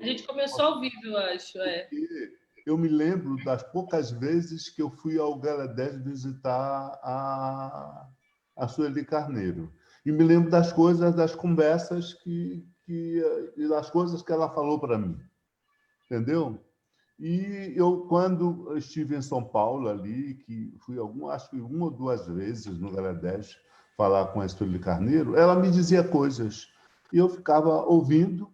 A gente começou ao vivo, eu acho. Eu me lembro das poucas vezes que eu fui ao Gala 10 visitar a Sueli Carneiro. E me lembro das coisas, das conversas e das coisas que ela falou para mim. Entendeu? E eu, quando estive em São Paulo, ali, que fui acho que uma ou duas vezes no Gala 10 falar com a Sueli Carneiro, ela me dizia coisas. E eu ficava ouvindo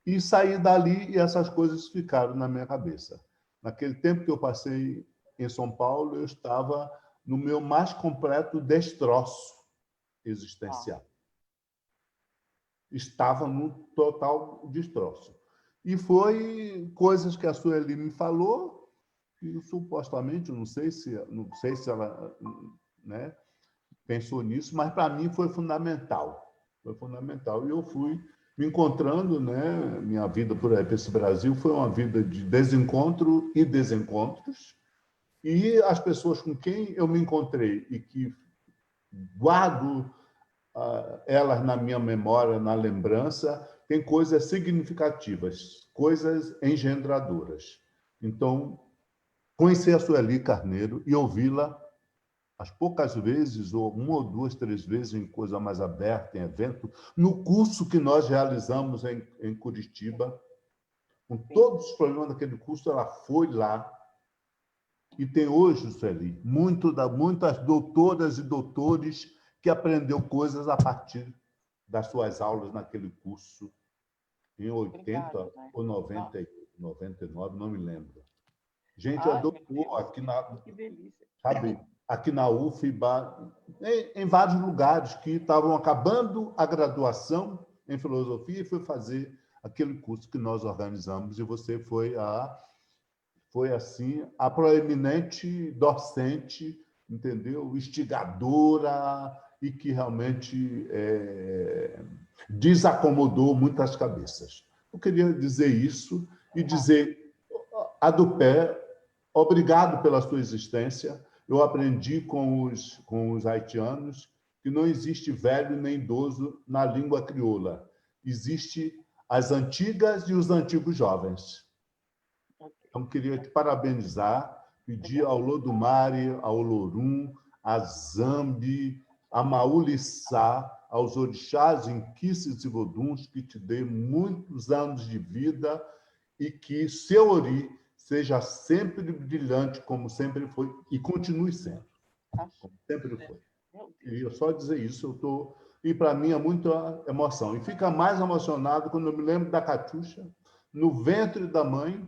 e saí dali e essas coisas ficaram na minha cabeça. Naquele tempo que eu passei em São Paulo, eu estava no meu mais completo destroço existencial. Estava no total destroço. E foi coisas que a Sueli me falou, que supostamente, não sei se ela, né, pensou nisso, mas para mim foi fundamental. Foi fundamental. E eu fui me encontrando, né? Minha vida por aí, esse Brasil, foi uma vida de desencontro e desencontros. E as pessoas com quem eu me encontrei e que guardo elas na minha memória, na lembrança, tem coisas significativas, coisas engendradoras. Então, conhecer a Sueli Carneiro e ouvi-la as poucas vezes, ou uma ou duas, três vezes, em coisa mais aberta, em evento, no curso que nós realizamos em Curitiba, com todos os problemas daquele curso, ela foi lá. E tem hoje, Sueli, muitas doutoras e doutores que aprendeu coisas a partir das suas aulas naquele curso, em 80 ou 90, 99, não me lembro. Gente, a doutora aqui aqui na UFBA, em vários lugares que estavam acabando a graduação em filosofia e foi fazer aquele curso que nós organizamos e você foi assim a proeminente docente, entendeu? Instigadora e que realmente desacomodou muitas cabeças. Eu queria dizer isso e dizer a do pé, obrigado pela sua existência. Eu aprendi com os haitianos que não existe velho nem idoso na língua crioula. Existe as antigas e os antigos jovens. Então, queria te parabenizar, pedir ao Lodumare, ao Lorum, a Zambi, a Maulissá, aos orixás, inquices e voduns, que te dê muitos anos de vida e que seu ori seja sempre brilhante, como sempre foi, e continue sendo, como sempre foi. E eu só dizer isso, e para mim é muita emoção. E fica mais emocionado quando eu me lembro da Catiuxa, no ventre da mãe,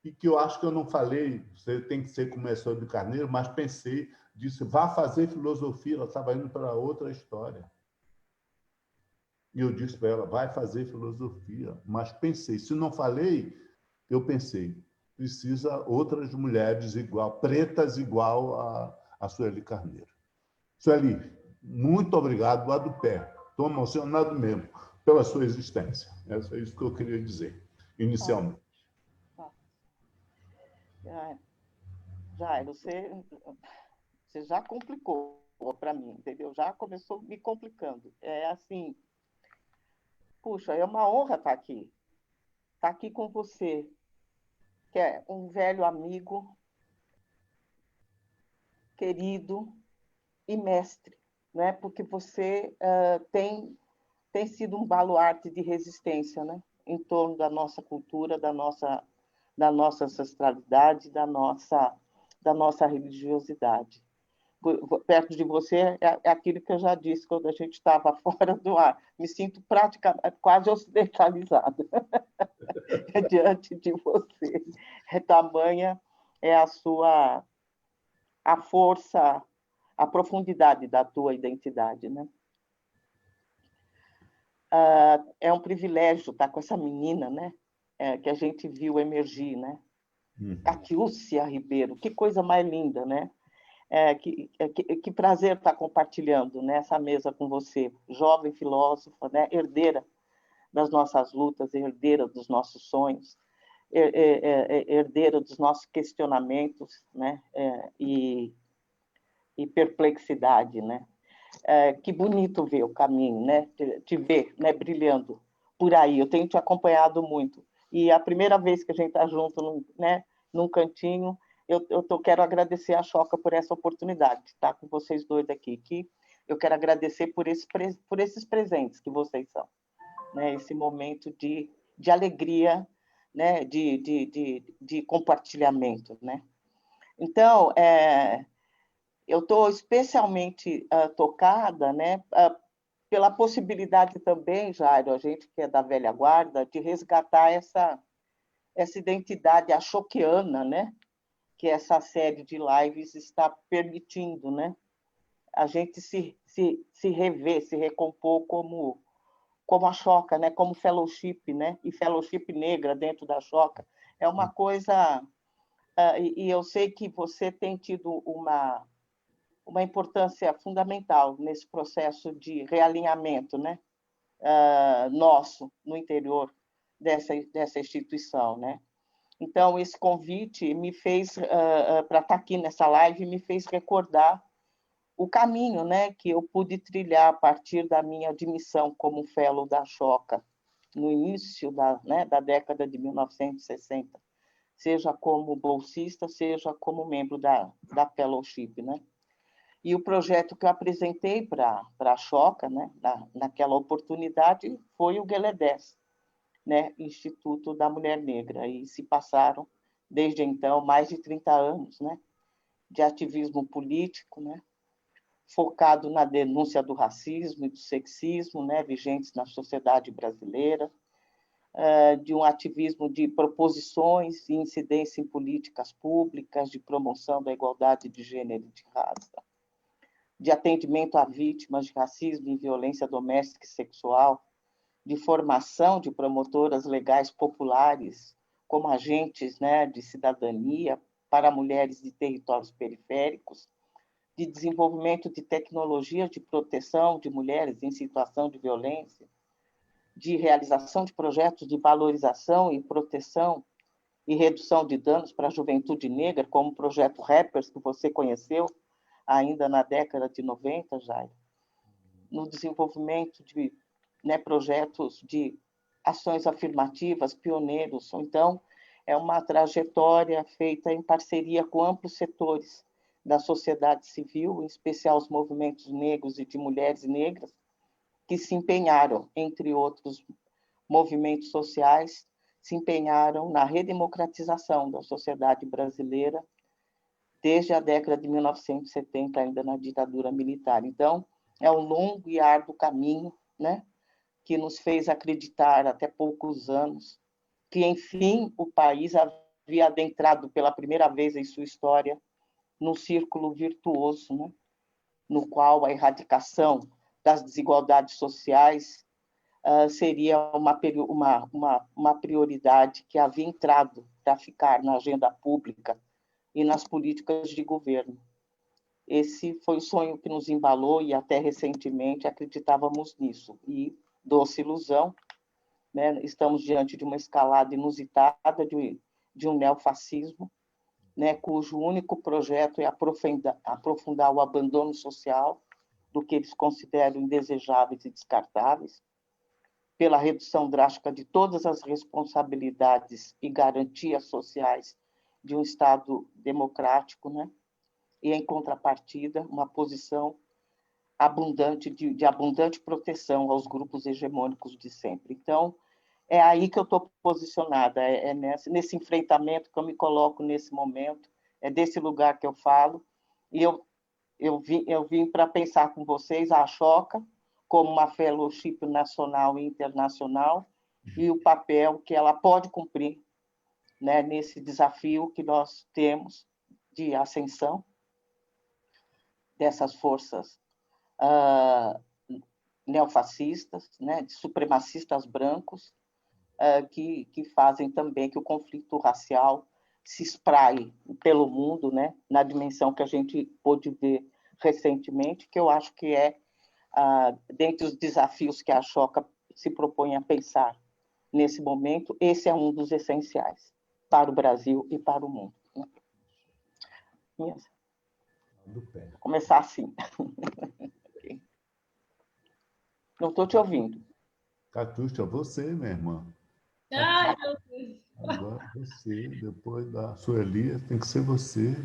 e que eu acho que eu não falei, você tem que ser como a Sueli Carneiro, mas pensei, disse, vá fazer filosofia, ela estava indo para outra história. E eu disse para ela, vai fazer filosofia. Mas pensei, se não falei, eu pensei, precisa outras mulheres igual, pretas igual a Sueli Carneiro. Sueli, muito obrigado, lá do pé. Estou emocionado mesmo pela sua existência. É isso que eu queria dizer, inicialmente. Já, você já complicou para mim, entendeu? Já começou me complicando. É assim, puxa, é uma honra estar aqui com você, que é um velho amigo, querido e mestre, né? Porque você tem sido um baluarte de resistência, né? Em torno da nossa cultura, da nossa ancestralidade, da nossa religiosidade. Perto de você é aquilo que eu já disse quando a gente estava fora do ar. Me sinto praticamente quase ocidentalizada diante de você. Tamanha é a força, a profundidade da tua identidade, né? É um privilégio estar com essa menina, né? Que a gente viu emergir, né? Catiúcia Ribeiro, que coisa mais linda, né? Que prazer estar compartilhando nessa mesa com você, jovem filósofa, né? Herdeira das nossas lutas, herdeira dos nossos sonhos, herdeira dos nossos questionamentos, né? E perplexidade, né? Que bonito ver o caminho, né? Te ver, né? Brilhando por aí. Eu tenho te acompanhado muito. E a primeira vez que a gente está junto, né, num cantinho, quero agradecer a Choca por essa oportunidade de estar com vocês dois aqui. Que eu quero agradecer por esses presentes que vocês são, né? Esse momento de alegria, né? de compartilhamento, né? Então, eu estou especialmente tocada, né? Pela possibilidade também, Jairo, a gente que é da velha guarda, de resgatar essa identidade achoquiana, né? Que essa série de lives está permitindo, né? A gente se rever, se recompor como a Choca, né? Como fellowship, né? E fellowship negra dentro da Choca. É uma coisa... e eu sei que você tem tido uma importância fundamental nesse processo de realinhamento, né? Nosso, no interior dessa instituição, né? Então, esse convite me fez, para estar aqui nessa live, me fez recordar o caminho, né, que eu pude trilhar a partir da minha admissão como fellow da Choca, no início da década de 1960, seja como bolsista, seja como membro da fellowship, né? E o projeto que eu apresentei para a Choca, né, naquela oportunidade, foi o Gueledés, né, Instituto da Mulher Negra. E se passaram, desde então, mais de 30 anos, né, de ativismo político, né, focado na denúncia do racismo e do sexismo, né, vigentes na sociedade brasileira, de um ativismo de proposições e incidência em políticas públicas, de promoção da igualdade de gênero e de raça, de atendimento a vítimas de racismo e violência doméstica e sexual, de formação de promotoras legais populares como agentes, né, de cidadania para mulheres de territórios periféricos, de desenvolvimento de tecnologias de proteção de mulheres em situação de violência, de realização de projetos de valorização e proteção e redução de danos para a juventude negra, como o projeto Rappers, que você conheceu ainda na década de 90, Jair, no desenvolvimento de, né, projetos de ações afirmativas, pioneiros. Então, é uma trajetória feita em parceria com amplos setores da sociedade civil, em especial os movimentos negros e de mulheres negras, que se empenharam, entre outros movimentos sociais, se empenharam na redemocratização da sociedade brasileira desde a década de 1970, ainda na ditadura militar. Então, é um longo e árduo caminho, né, que nos fez acreditar, até poucos anos, que, enfim, o país havia adentrado pela primeira vez em sua história num círculo virtuoso, né, no qual a erradicação das desigualdades sociais seria uma prioridade que havia entrado para ficar na agenda pública e nas políticas de governo. Esse foi o sonho que nos embalou e até recentemente acreditávamos nisso. E, doce ilusão, né, estamos diante de uma escalada inusitada de um neofascismo, né, cujo único projeto é aprofundar o abandono social do que eles consideram indesejáveis e descartáveis, pela redução drástica de todas as responsabilidades e garantias sociais de um Estado democrático, né? E, em contrapartida, uma posição abundante de abundante proteção aos grupos hegemônicos de sempre. Então, é aí que eu estou posicionada, nesse enfrentamento que eu me coloco nesse momento, é desse lugar que eu falo, e eu vim para pensar com vocês a Choca como uma fellowship nacional e internacional e o papel que ela pode cumprir, né, nesse desafio que nós temos de ascensão dessas forças neofascistas, né, de supremacistas brancos, que fazem também que o conflito racial se espraie pelo mundo, né, na dimensão que a gente pôde ver recentemente, que eu acho que dentre os desafios que a Choca se propõe a pensar nesse momento, esse é um dos essenciais para o Brasil e para o mundo. Vou começar assim. Não estou te ouvindo. Catiúcia, você, minha irmã. Ai, meu Deus. Agora você, depois da Sueli, tem que ser você.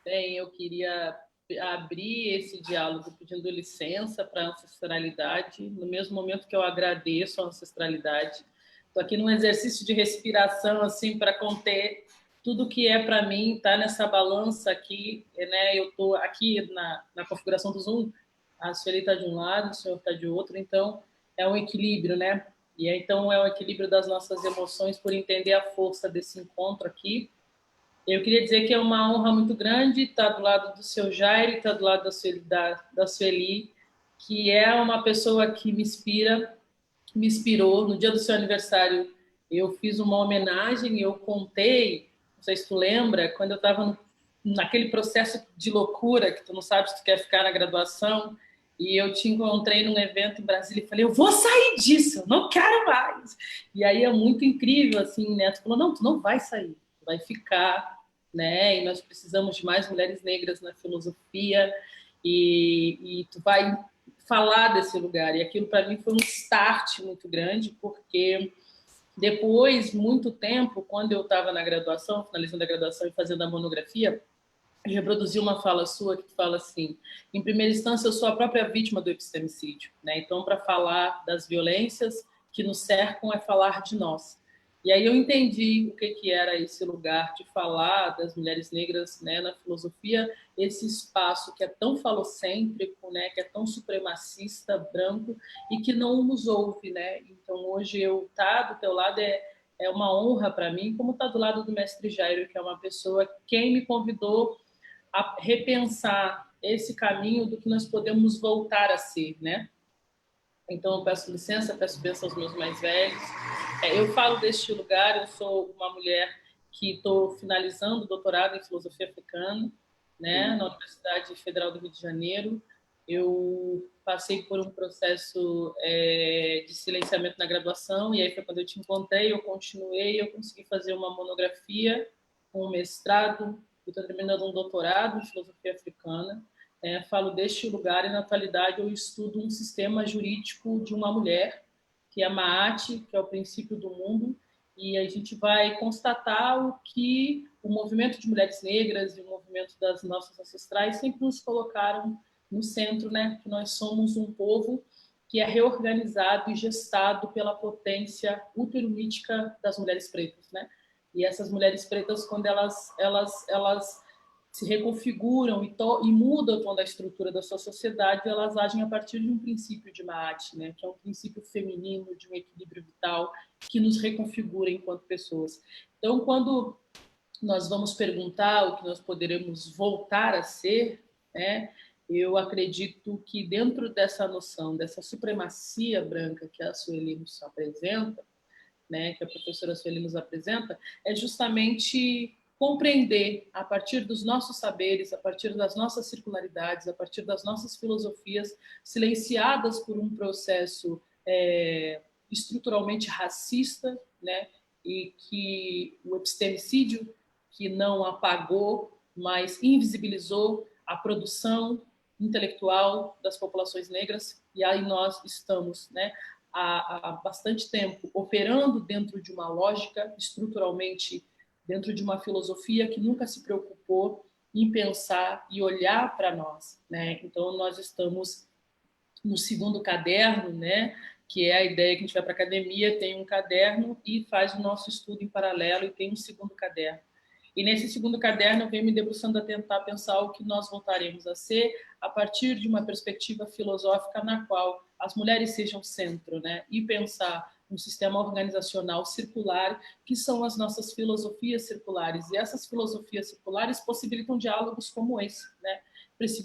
Bem, eu queria abrir esse diálogo pedindo licença para a ancestralidade, no mesmo momento que eu agradeço a ancestralidade. Estou aqui num exercício de respiração, assim, para conter tudo que é para mim, tá nessa balança aqui, né? Eu estou aqui na configuração do Zoom, a Sueli está de um lado, o senhor está de outro, então é um equilíbrio, né? E então é o equilíbrio das nossas emoções por entender a força desse encontro aqui. Eu queria dizer que é uma honra muito grande estar do lado do seu Jair, estar do lado da Sueli, que é uma pessoa que me inspira, que me inspirou. No dia do seu aniversário, eu fiz uma homenagem, eu contei, não sei se tu lembra, quando eu estava naquele processo de loucura, que tu não sabe se tu quer ficar na graduação, e eu te encontrei num evento em Brasília e falei, eu vou sair disso, eu não quero mais. E aí é muito incrível, assim, né? Tu falou, não, tu não vai sair, tu vai ficar, né? E nós precisamos de mais mulheres negras na filosofia, e tu vai falar desse lugar. E aquilo para mim foi um start muito grande, porque depois, muito tempo, quando eu estava na graduação, finalizando a graduação e fazendo a monografia, eu reproduzi uma fala sua que fala assim: em primeira instância, eu sou a própria vítima do epistemicídio, né? Então, para falar das violências que nos cercam é falar de nós. E aí eu entendi o que era esse lugar de falar das mulheres negras, né, na filosofia, esse espaço que é tão falocêntrico, né, que é tão supremacista, branco, e que não nos ouve, né? Então, hoje eu estar do teu lado é uma honra para mim, como estar do lado do mestre Jairo, que é uma pessoa quem me convidou a repensar esse caminho do que nós podemos voltar a ser, né? Então, eu peço licença, peço bênção aos meus mais velhos. Eu falo deste lugar, eu sou uma mulher que estou finalizando o doutorado em filosofia africana, né, na Universidade Federal do Rio de Janeiro. Eu passei por um processo de silenciamento na graduação, e aí foi quando eu te encontrei, eu continuei, eu consegui fazer uma monografia, um mestrado, e estou terminando um doutorado em filosofia africana. Falo deste lugar e, na atualidade, eu estudo um sistema jurídico de uma mulher, que é a Maat, que é o princípio do mundo, e a gente vai constatar o que o movimento de mulheres negras e o movimento das nossas ancestrais sempre nos colocaram no centro, né? Que nós somos um povo que é reorganizado e gestado pela potência uteromítica das mulheres pretas, né? E essas mulheres pretas, quando elas se reconfiguram e mudam toda a estrutura da sua sociedade, elas agem a partir de um princípio de Maat, né, que é um princípio feminino, de um equilíbrio vital, que nos reconfigura enquanto pessoas. Então, quando nós vamos perguntar o que nós poderemos voltar a ser, né, eu acredito que dentro dessa noção, dessa supremacia branca que a Sueli nos apresenta, né, que a professora Sueli nos apresenta, é justamente compreender, a partir dos nossos saberes, a partir das nossas circularidades, a partir das nossas filosofias, silenciadas por um processo estruturalmente racista, né, e que o epistemicídio, que não apagou, mas invisibilizou a produção intelectual das populações negras, e aí nós estamos, né, há bastante tempo operando dentro de uma lógica, estruturalmente dentro de uma filosofia que nunca se preocupou em pensar e olhar para nós, né? Então nós estamos no segundo caderno, né? Que é a ideia que a gente vai para a academia, tem um caderno e faz o nosso estudo em paralelo e tem um segundo caderno. E nesse segundo caderno eu venho me debruçando a tentar pensar o que nós voltaremos a ser a partir de uma perspectiva filosófica na qual as mulheres sejam centro, né? E pensar um sistema organizacional circular, que são as nossas filosofias circulares. E essas filosofias circulares possibilitam diálogos como esse, né?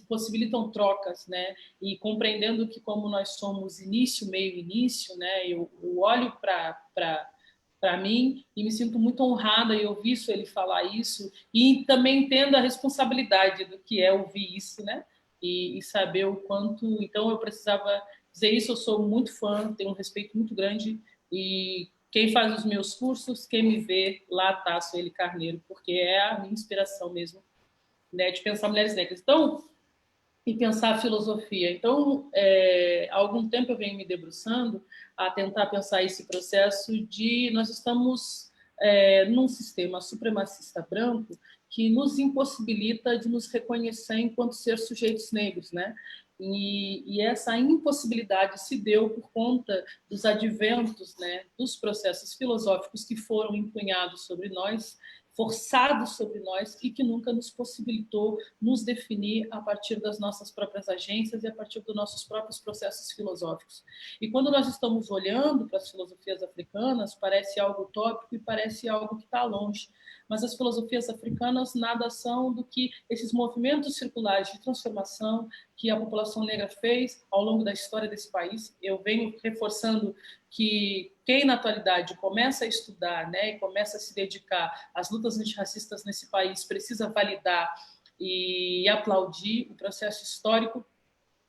Possibilitam trocas, né? E compreendendo que como nós somos início, meio, início, né? Eu olho para mim e me sinto muito honrada em ouvir ele falar isso e também entendo a responsabilidade do que é ouvir isso, né? E saber o quanto... Então, eu precisava dizer isso, eu sou muito fã, tenho um respeito muito grande e quem faz os meus cursos, quem me vê, lá está a Sueli Carneiro, porque é a minha inspiração mesmo, né, de pensar mulheres negras. Então, e pensar a filosofia. Então, há algum tempo eu venho me debruçando a tentar pensar esse processo de nós estamos num sistema supremacista branco que nos impossibilita de nos reconhecer enquanto ser sujeitos negros, né? E essa impossibilidade se deu por conta dos adventos, né, dos processos filosóficos que foram empunhados sobre nós, forçados sobre nós e que nunca nos possibilitou nos definir a partir das nossas próprias agências e a partir dos nossos próprios processos filosóficos. E quando nós estamos olhando para as filosofias africanas, parece algo utópico e parece algo que está longe. Mas as filosofias africanas nada são do que esses movimentos circulares de transformação que a população negra fez ao longo da história desse país. Eu venho reforçando que quem na atualidade começa a estudar, né, e começa a se dedicar às lutas antirracistas nesse país precisa validar e aplaudir o processo histórico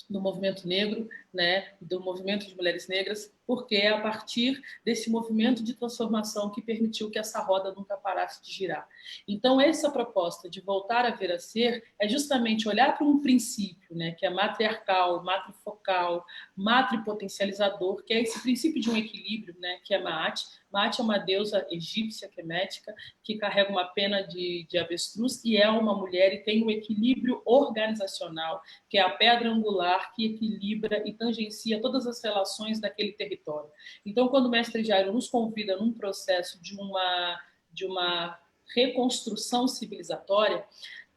do movimento negro, né, do movimento de mulheres negras, porque é a partir desse movimento de transformação que permitiu que essa roda nunca parasse de girar. Então, essa proposta de voltar a ver a ser é justamente olhar para um princípio, né, que é matriarcal, matrifocal, matripotencializador, que é esse princípio de um equilíbrio, né, que é Maat. Maat é uma deusa egípcia, quemética, que carrega uma pena de avestruz e é uma mulher e tem um equilíbrio organizacional, que é a pedra angular que equilibra e tangencia todas as relações daquele território. Então, quando o mestre Jairo nos convida num processo de uma reconstrução civilizatória,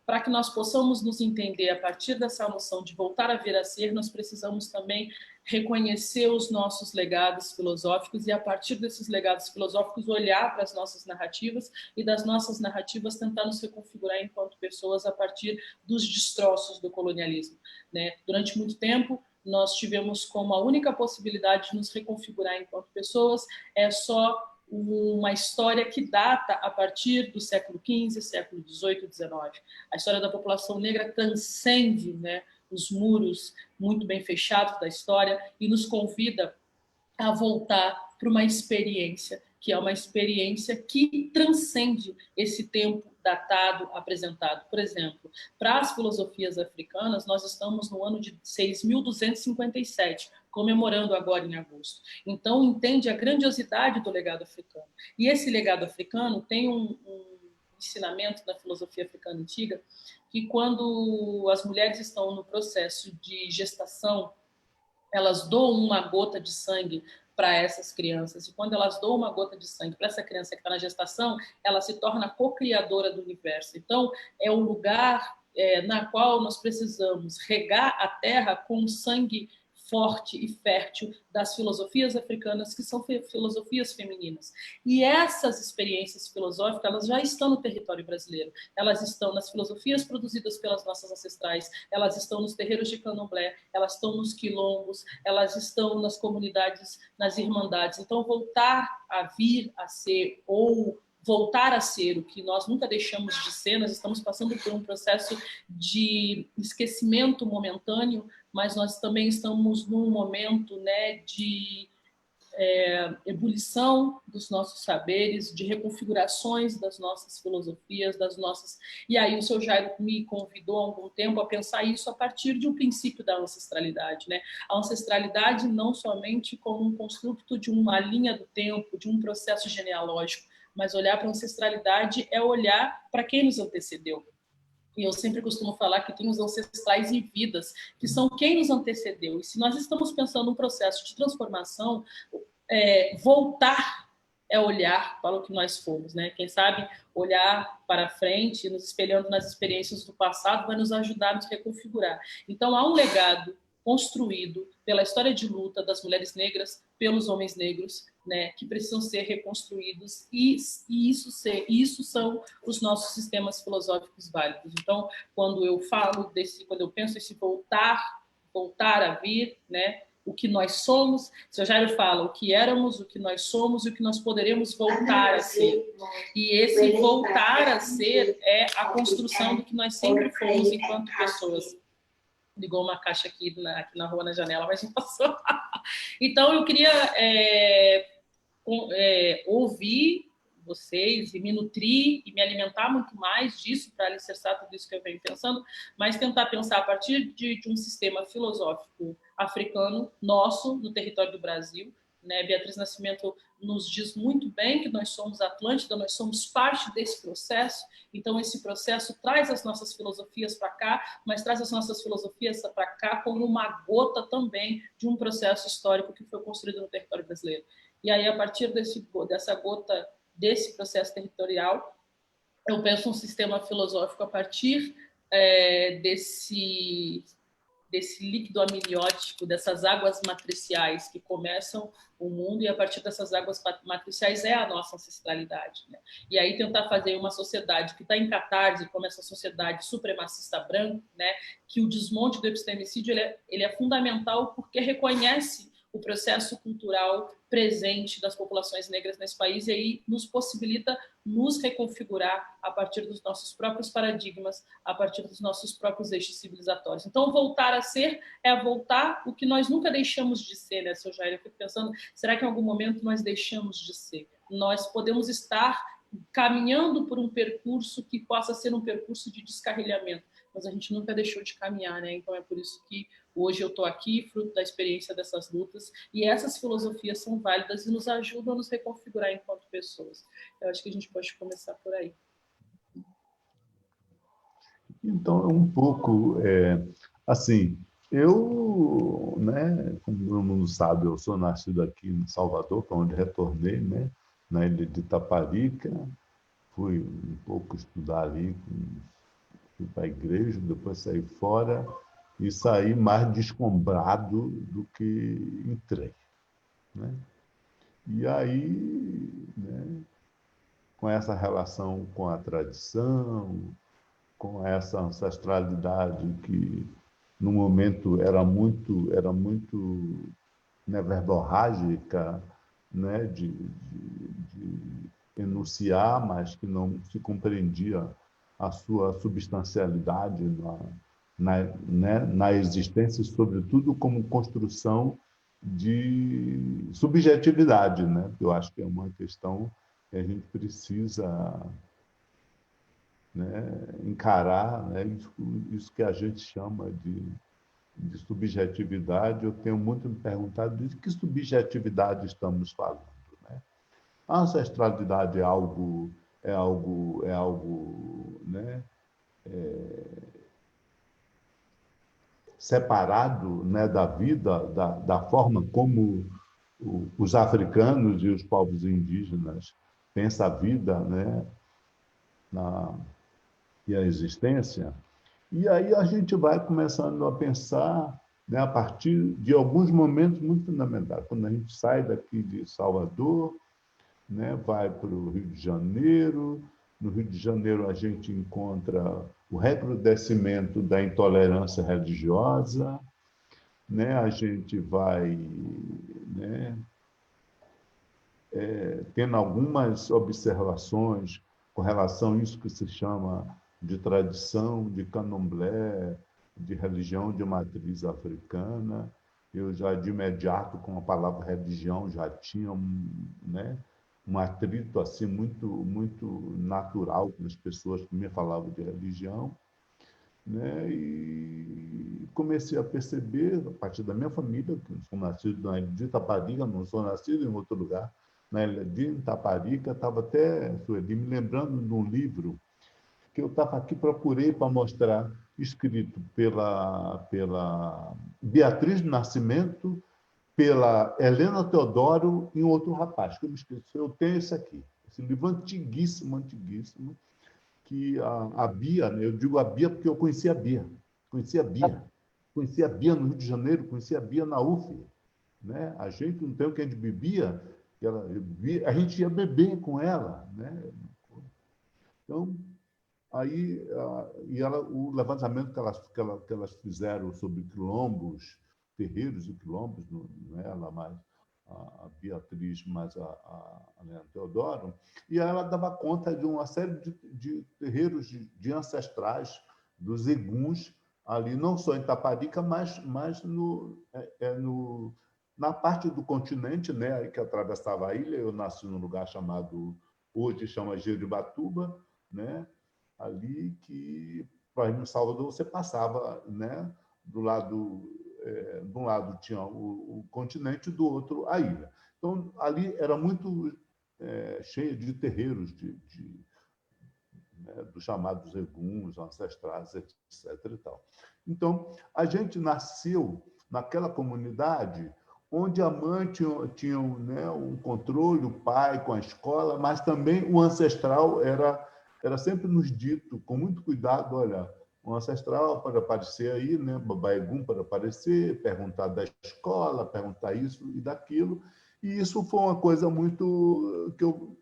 para que nós possamos nos entender a partir dessa noção de voltar a vir a ser, nós precisamos também reconhecer os nossos legados filosóficos e, a partir desses legados filosóficos, olhar para as nossas narrativas e das nossas narrativas tentar nos reconfigurar enquanto pessoas a partir dos destroços do colonialismo, né? Durante muito tempo, nós tivemos como a única possibilidade de nos reconfigurar enquanto pessoas é só uma história que data a partir do século XV, século XVIII e XIX. A história da população negra transcende, né, os muros muito bem fechados da história e nos convida a voltar para uma experiência, que é uma experiência que transcende esse tempo datado apresentado. Por exemplo, para as filosofias africanas, nós estamos no ano de 6.257, comemorando agora em agosto. Então, entende a grandiosidade do legado africano. E esse legado africano tem um ensinamento da filosofia africana antiga, que quando as mulheres estão no processo de gestação, elas doam uma gota de sangue para essas crianças. E quando elas doam uma gota de sangue para essa criança que está na gestação, ela se torna co-criadora do universo. Então, é um lugar na qual nós precisamos regar a terra com sangue forte e fértil das filosofias africanas, que são filosofias femininas. E essas experiências filosóficas, elas já estão no território brasileiro. Elas estão nas filosofias produzidas pelas nossas ancestrais, elas estão nos terreiros de candomblé, elas estão nos quilombos, elas estão nas comunidades, nas irmandades. Então, voltar a vir a ser ou voltar a ser o que nós nunca deixamos de ser, nós estamos passando por um processo de esquecimento momentâneo, mas nós também estamos num momento, né, de ebulição dos nossos saberes, de reconfigurações das nossas filosofias, das nossas... E aí o seu Jairo me convidou há algum tempo a pensar isso a partir de um princípio da ancestralidade, né? A ancestralidade não somente como um construto de uma linha do tempo, de um processo genealógico, mas olhar para a ancestralidade é olhar para quem nos antecedeu. E eu sempre costumo falar que tem os ancestrais em vidas, que são quem nos antecedeu. E se nós estamos pensando num processo de transformação, voltar é olhar para o que nós fomos, né? Quem sabe olhar para frente, nos espelhando nas experiências do passado, vai nos ajudar a nos reconfigurar. Então, há um legado construído pela história de luta das mulheres negras, pelos homens negros, né, que precisam ser reconstruídos e isso são os nossos sistemas filosóficos válidos. Então, quando eu penso esse voltar a vir, né, o que nós somos, o seu Jairo fala o que éramos, o que nós somos e o que nós poderemos voltar a ser. E esse voltar a ser é a construção do que nós sempre fomos enquanto pessoas. Ligou uma caixa aqui na rua, na janela, mas não passou. Então, eu queria ouvir vocês e me nutrir e me alimentar muito mais disso para alicerçar tudo isso que eu venho pensando, mas tentar pensar a partir de um sistema filosófico africano nosso, no território do Brasil, né? Beatriz Nascimento nos diz muito bem que nós somos Atlântida, nós somos parte desse processo, então esse processo traz as nossas filosofias para cá, mas traz as nossas filosofias para cá como uma gota também de um processo histórico que foi construído no território brasileiro. E aí, a partir dessa gota, desse processo territorial, eu penso um sistema filosófico a partir desse líquido amniótico, dessas águas matriciais que começam o mundo, e a partir dessas águas matriciais é a nossa ancestralidade, né? E aí tentar fazer uma sociedade que está em catarse, como essa sociedade supremacista branca, né? Que o desmonte do epistemicídio ele é fundamental porque reconhece o processo cultural presente das populações negras nesse país, e aí nos possibilita nos reconfigurar a partir dos nossos próprios paradigmas, a partir dos nossos próprios eixos civilizatórios. Então, voltar a ser é voltar o que nós nunca deixamos de ser, né, seu Jair? Eu fico pensando, será que em algum momento nós deixamos de ser? Nós podemos estar caminhando por um percurso que possa ser um percurso de descarrilhamento, mas a gente nunca deixou de caminhar, né? Então é por isso que hoje eu estou aqui, fruto da experiência dessas lutas, e essas filosofias são válidas e nos ajudam a nos reconfigurar enquanto pessoas. Eu acho que a gente pode começar por aí. Então, um pouco, assim, eu, né, como todo mundo sabe, eu sou nascido aqui em Salvador, para onde retornei, né, na ilha de Itaparica, fui um pouco estudar ali, fui para a igreja, depois saí fora e saí mais descombrado do que entrei, né? E aí, né, com essa relação com a tradição, com essa ancestralidade que no momento era muito né, verborrágica, né, de enunciar, mas que não se compreendia a sua substancialidade na existência, sobretudo como construção de subjetividade, né? Eu acho que é uma questão que a gente precisa, né, encarar, né, isso que a gente chama de subjetividade. Eu tenho muito me perguntado de que subjetividade estamos falando, né? A ancestralidade é algo, né, separado, né, da vida, da forma como os africanos e os povos indígenas pensam a vida, né, e a existência. E aí a gente vai começando a pensar, né, a partir de alguns momentos muito fundamentais. Quando a gente sai daqui de Salvador, né, vai para o Rio de Janeiro. No Rio de Janeiro a gente encontra o recrudescimento da intolerância religiosa, né? A gente vai, né, tendo algumas observações com relação a isso que se chama de tradição, de candomblé, de religião de matriz africana. Eu já, de imediato, com a palavra religião, já tinha né, um atrito assim, muito natural com as pessoas que me falavam de religião. Né? E comecei a perceber, a partir da minha família, que eu sou nascido na ilha de Itaparica, não sou nascido em outro lugar, na ilha de Itaparica, estava até, Sueli, me lembrando de um livro que eu estava aqui, procurei para mostrar, escrito pela Beatriz Nascimento, pela Helena Teodoro e um outro rapaz, que eu me esqueci. Eu tenho esse aqui, esse livro antiguíssimo, antiguíssimo, que a Bia, né? Eu digo a Bia porque eu conhecia a Bia, conhecia a Bia no Rio de Janeiro, conhecia a Bia na UF, né? A gente não tem o que a gente bebia, a gente ia beber com ela, né? Então, aí, o levantamento que elas fizeram sobre quilombos, terreiros e quilombos, não é ela mais, a Beatriz, mais a Helena Teodoro, e ela dava conta de uma série de terreiros de ancestrais dos eguns, ali, não só em Itaparica, mas na parte do continente, né, que atravessava a ilha. Eu nasci num lugar chamado hoje chama Jeribatuba, né? Ali que, para ir no Salvador, você passava, né? De um lado tinha o continente, do outro a ilha. Então, ali era muito cheia de terreiros né, dos chamados eguns, ancestrais, etc. E tal. Então, a gente nasceu naquela comunidade onde a mãe tinha né, um controle, o pai com a escola, mas também o ancestral era sempre nos dito, com muito cuidado, olha, o ancestral para aparecer aí, né, Baba Egum para aparecer, perguntar da escola, perguntar isso e daquilo, e isso foi uma coisa muito que eu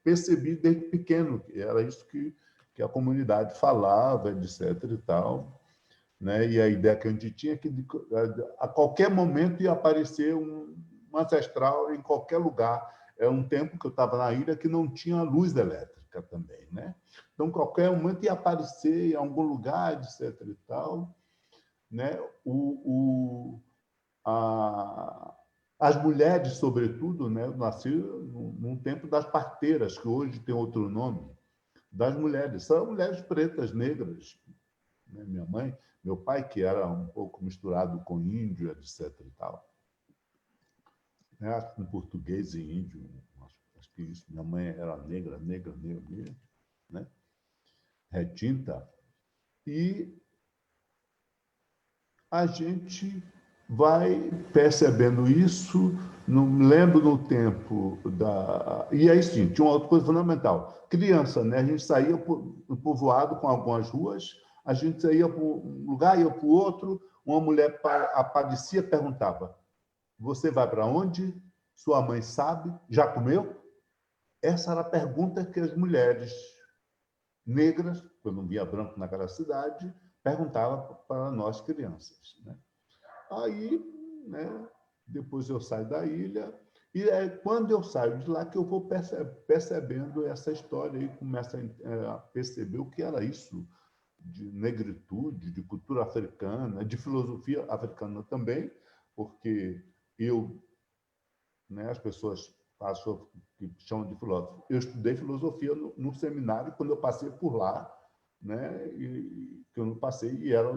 percebi desde pequeno, que era isso que a comunidade falava, etc. e tal, né? E a ideia que a gente tinha é que a qualquer momento ia aparecer um ancestral em qualquer lugar. É um tempo que eu estava na ilha que não tinha luz elétrica também, né? Então, qualquer momento ia aparecer em algum lugar, etc. e tal, né? As mulheres, sobretudo, né? Eu nasci num tempo das parteiras, que hoje tem outro nome, das mulheres. São mulheres pretas, negras. Né? Minha mãe, meu pai, que era um pouco misturado com índio, etc. e tal. Né? Com português e índio, acho que isso. Minha mãe era negra, né? Retinta. E a gente vai percebendo isso. Não lembro no tempo da... E aí sim, tinha uma outra coisa fundamental. Criança, né? A gente saía no povoado com algumas ruas, a gente saía para um lugar, ia para o outro, uma mulher aparecia e perguntava: você vai para onde? Sua mãe sabe? Já comeu? Essa era a pergunta que as mulheres negras, eu não via branco naquela cidade, perguntavam para nós crianças, né? Aí, né, depois eu saio da ilha, e é quando eu saio de lá que eu vou percebendo essa história e começo a perceber o que era isso de negritude, de cultura africana, de filosofia africana também, porque eu, né, as pessoas que chamam de filósofo, eu estudei filosofia no seminário quando eu passei por lá, né? E que eu não passei, e era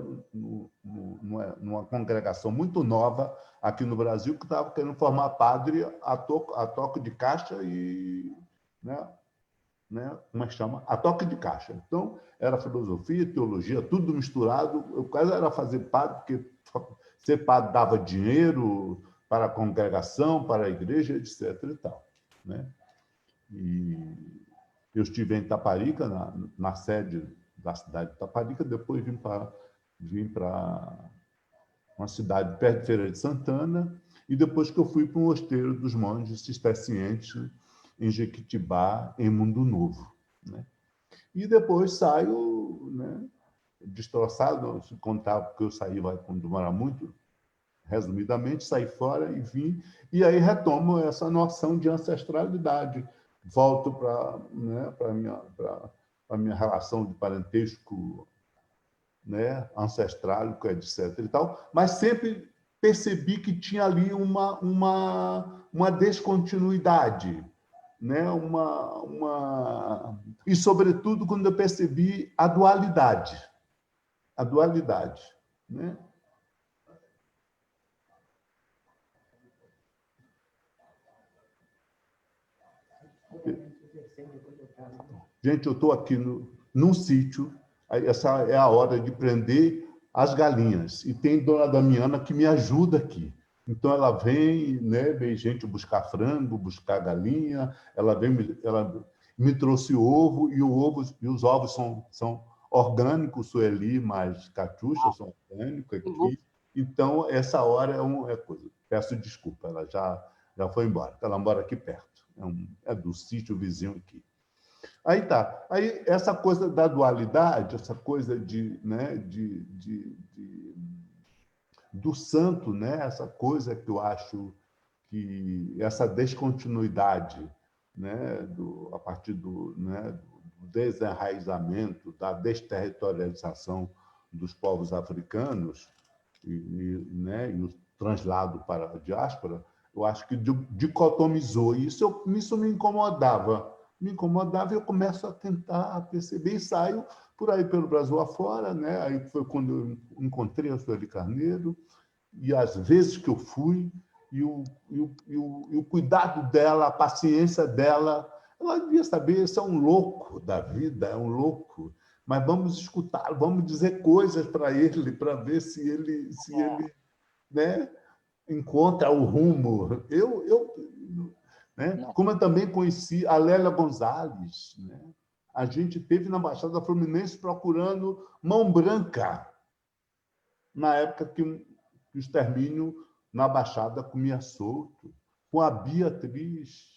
numa congregação muito nova aqui no Brasil, que estava querendo formar padre a toque de caixa e, né? Como é que chama? A toque de caixa. Então, era filosofia, teologia, tudo misturado. Eu quase era fazer padre, porque ser padre dava dinheiro para a congregação, para a igreja, etc. e tal, né? E eu estive em Itaparica, na sede da cidade de Itaparica, depois vim para uma cidade perto de Feira de Santana, e depois que eu fui para um mosteiro dos monges cistercienses em Jequitibá, em Mundo Novo, né? E depois saio, né, destroçado, se contar, porque eu saí, vai demorar muito, resumidamente, saí fora e vim, e aí retomo essa noção de ancestralidade. Volto para, né, a minha relação de parentesco, né, ancestral, etc. e tal, mas sempre percebi que tinha ali uma descontinuidade, né? E, sobretudo, quando eu percebi a dualidade, né? Gente, eu estou aqui num sítio, essa é a hora de prender as galinhas, e tem Dona Damiana que me ajuda aqui. Então, ela vem, né, vem gente buscar frango, buscar galinha, ela me trouxe ovo, e os ovos são orgânicos, Sueli, mais Catiuxa, são orgânicos aqui. Então, essa hora é coisa. Peço desculpa, ela já foi embora, ela mora aqui perto, é do sítio vizinho aqui. Aí tá. Aí essa coisa da dualidade, essa coisa né, do santo, né? Essa coisa que eu acho que essa descontinuidade, né, a partir né, do desenraizamento, da desterritorialização dos povos africanos né, e o translado para a diáspora, eu acho que dicotomizou. Isso me incomodava, me incomodava e eu começo a tentar perceber e saio por aí pelo Brasil afora, né? Aí foi quando eu encontrei a Sueli Carneiro e as vezes que eu fui e o cuidado dela, a paciência dela. Ela devia saber, esse é um louco da vida, é um louco, mas vamos escutá-lo, vamos dizer coisas para ele, para ver se ele né, encontra o rumo. Né? Como eu também conheci a Lélia Gonzalez, né? A gente teve na Baixada Fluminense procurando mão branca, na época que o extermínio na Baixada comia solto, com a Beatriz,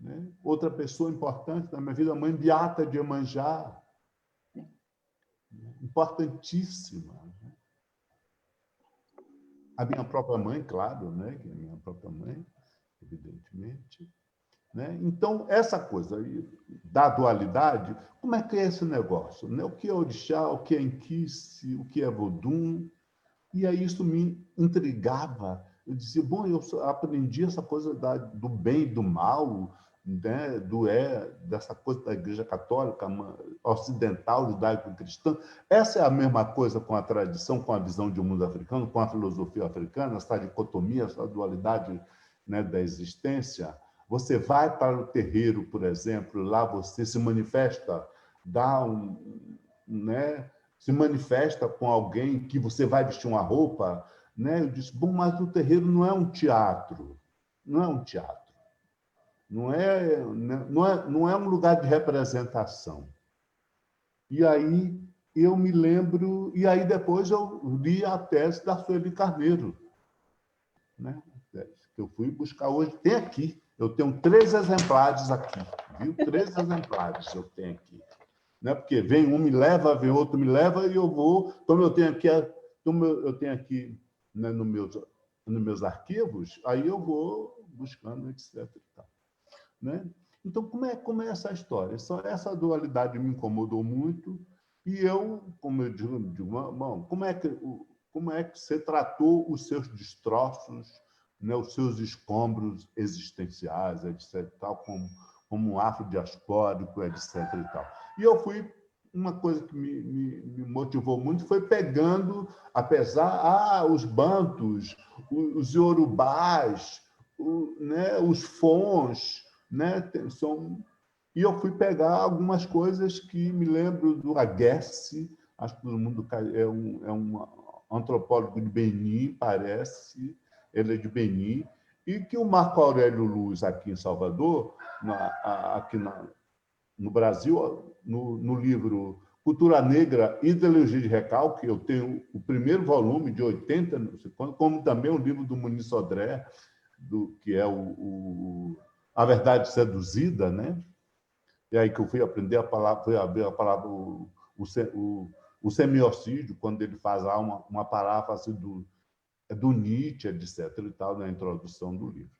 né? Outra pessoa importante na minha vida, a mãe Beata de Iemanjá, importantíssima. Né? A minha própria mãe, claro, né? Que é a minha própria mãe, evidentemente. Né? Então, essa coisa aí da dualidade, como é que é esse negócio? Né? O que é orixá, o que é inquice, o que é vodum? E aí isso me intrigava. Eu dizia, bom, eu aprendi essa coisa do bem e do mal, né? Dessa coisa da Igreja Católica ocidental, judaico-cristã. Essa é a mesma coisa com a tradição, com a visão de um mundo africano, com a filosofia africana, essa dicotomia, essa dualidade, né, da existência. Você vai para o terreiro, por exemplo, lá você se manifesta, né, se manifesta com alguém que você vai vestir uma roupa, né? Eu disse, bom, mas o terreiro não é um teatro, não é um teatro, não é um lugar de representação. E aí eu me lembro, e aí depois eu li a tese da Sueli Carneiro, né? Que eu fui buscar hoje, tem aqui. Eu tenho 3 exemplares aqui, viu? 3 exemplares eu tenho aqui. Né? Porque vem um me leva, vem outro me leva, e eu vou. Como eu tenho aqui, né, nos meus arquivos, aí eu vou buscando, etc. E tal, né? Então, como é essa história? Essa dualidade me incomodou muito, e eu, como eu digo, bom, como é que você tratou os seus destroços, né, os seus escombros existenciais, etc., tal, como um afrodiaspórico, etc. E tal. E eu fui, uma coisa que me motivou muito foi pegando, os bantus, os iorubás, né, os fons, né, e eu fui pegar algumas coisas que me lembro do Aguerce, acho que todo mundo é um antropólogo de Benin, parece, ele é de Benin, e que o Marco Aurélio Luz, aqui em Salvador, no Brasil, no livro Cultura Negra, Ideologia de Recalque, eu tenho o primeiro volume de 80, como também o livro do Muniz Sodré, que é A Verdade Seduzida, né? E aí que eu fui aprender a palavra, o semiocídio, quando ele faz lá uma paráfrase do Nietzsche, etc. e tal, na introdução do livro.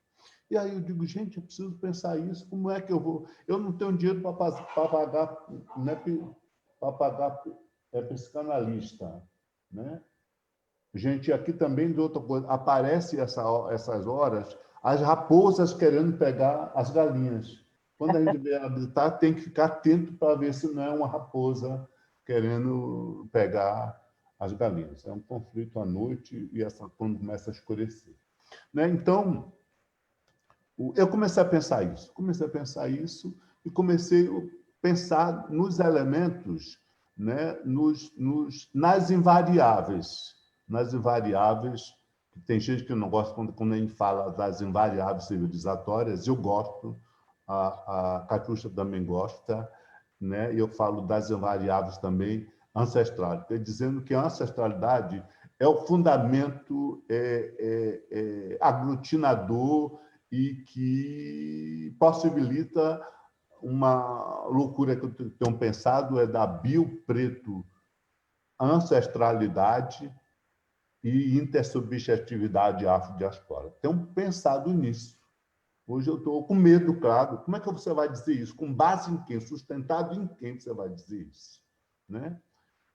E aí eu digo, gente, eu preciso pensar isso, como é que eu vou? Eu não tenho dinheiro para pagar, né, para pagar psicanalista, né? Gente, aqui também de outra coisa, aparece essas horas as raposas querendo pegar as galinhas. Quando a gente vê habitar, tem que ficar atento para ver se não é uma raposa querendo pegar as galinhas. É um conflito à noite e quando começa a escurecer. Né? Então, eu comecei a pensar isso e comecei a pensar nos elementos, né? Nas invariáveis. Tem gente que não gosta quando a gente fala das invariáveis civilizatórias, eu gosto, a Catiúcia também gosta, né? E eu falo das invariáveis também ancestrais, dizendo que a ancestralidade é o fundamento aglutinador e que possibilita uma loucura que eu tenho pensado, da bio-preto ancestralidade e intersubjetividade afrodiaspora. Tenho pensado nisso. Hoje eu estou com medo, claro. Como é que você vai dizer isso? Com base em quem? Sustentado em quem você vai dizer isso? Né?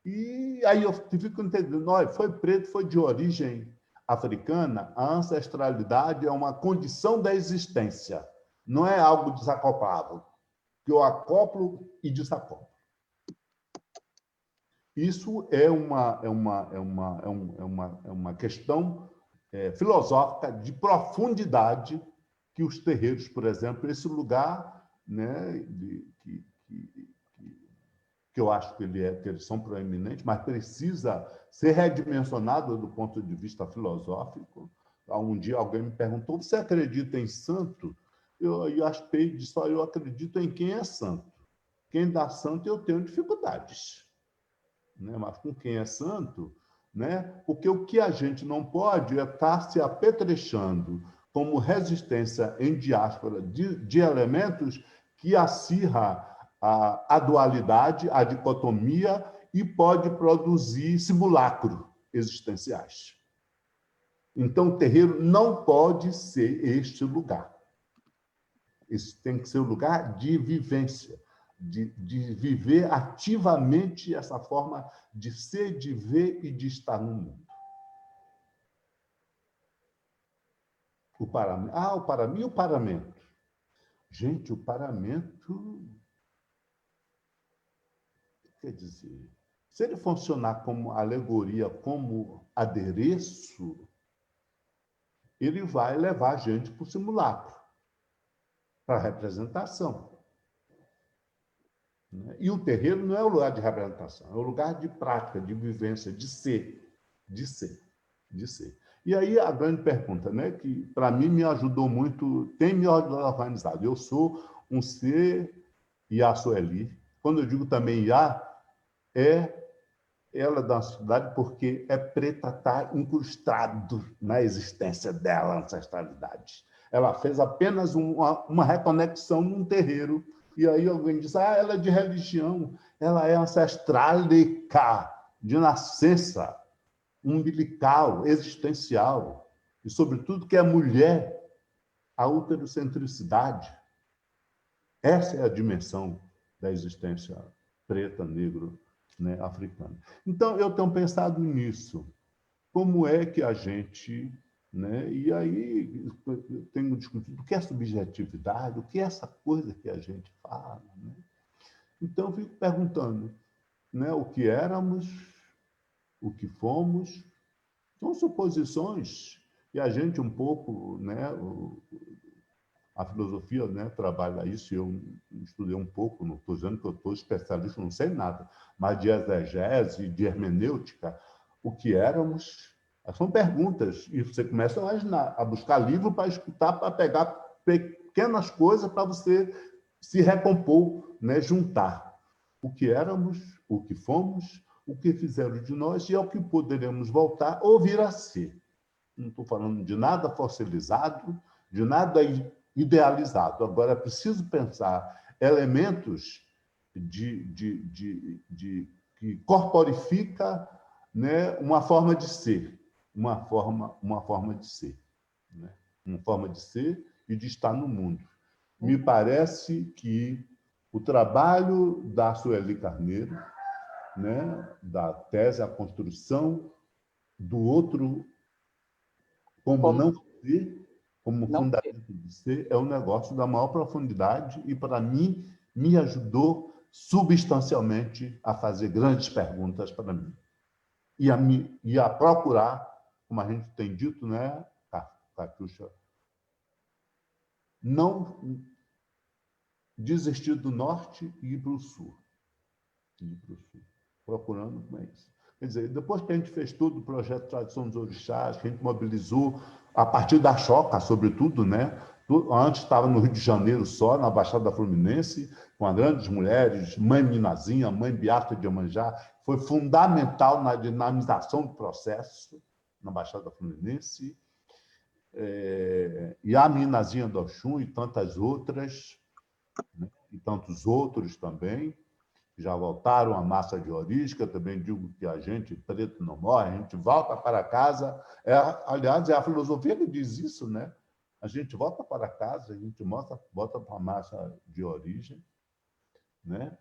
E aí eu fico entendendo, foi preto, foi de origem africana, a ancestralidade é uma condição da existência, não é algo desacoplável. que eu acoplo e desacoplo. Isso é uma questão filosófica de profundidade que os terreiros, por exemplo, esse lugar, né, que eu acho que eles são proeminentes, mas precisa ser redimensionado do ponto de vista filosófico. Um dia alguém me perguntou: você acredita em santo? Eu aspei de só eu acredito em quem é santo. Quem dá santo eu tenho dificuldades, né? Mas com quem é santo, né? Porque o que a gente não pode é estar se apetrechando como resistência em diáspora de elementos que acirra a dualidade, a dicotomia e pode produzir simulacro existenciais. Então, o terreiro não pode ser este lugar. Isso tem que ser um lugar de vivência, de viver ativamente essa forma de ser, de ver e de estar no mundo. O paramento. E o paramento? Gente, o paramento... Quer dizer, se ele funcionar como alegoria, como adereço, ele vai levar a gente para o simulacro, para a representação. E o terreiro não é o lugar de representação, é o lugar de prática, de vivência, de ser. E aí a grande pergunta, né, que para mim me ajudou muito, tem me organizado. Eu sou um ser Iá Sueli. Quando eu digo também Iá, ela da cidade porque é preta, está incrustado na existência dela, ancestralidade. Ela fez apenas uma reconexão num terreiro, e aí alguém diz: ela é de religião, ela é ancestrálica, de nascença, umbilical, existencial, e, sobretudo, que é mulher, a uterocentricidade. Essa é a dimensão da existência preta, negro, né, africana. Então, eu tenho pensado nisso. Como é que a gente... Né, e aí eu tenho discutido o que é subjetividade, o que é essa coisa que a gente fala. Né? Então, eu fico perguntando, né, o que éramos, o que fomos, são suposições, e a gente um pouco... Né, a filosofia, né, trabalha isso, e eu estudei um pouco, não estou dizendo que eu estou especialista, não sei nada, mas de exegese, de hermenêutica, o que éramos, são perguntas, e você começa a imaginar, a buscar livro para escutar, para pegar pequenas coisas para você se recompor, né, juntar o que éramos, o que fomos, o que fizeram de nós e ao que poderemos voltar ou vir a ser. Não estou falando de nada fossilizado, de nada idealizado. Agora, é preciso pensar elementos que corporifica, né, uma forma de ser, uma forma de ser, né? Uma forma de ser e de estar no mundo. Me parece que o trabalho da Sueli Carneiro, né, da tese, a construção do outro como não ser, como fundamento de ser, é um negócio da maior profundidade e, para mim, me ajudou substancialmente a fazer grandes perguntas para mim. E a procurar, como a gente tem dito, né, Catiuxa, não desistir do norte e ir para o sul. Procurando como é isso. Quer dizer, depois que a gente fez todo o projeto Tradição dos Orixás, que a gente mobilizou a partir da Choca, sobretudo, né? Antes estava no Rio de Janeiro só, na Baixada Fluminense, com as grandes mulheres, Mãe Minazinha, Mãe Beata de Iemanjá, foi fundamental na dinamização do processo na Baixada Fluminense, e a Minazinha do Oxum e tantas outras, né? E tantos outros também, já voltaram à massa de origem, que eu também digo que a gente preto não morre, a gente volta para casa. Aliás, é a filosofia que diz isso, né? A gente volta para casa, a gente volta para a massa de origem, né?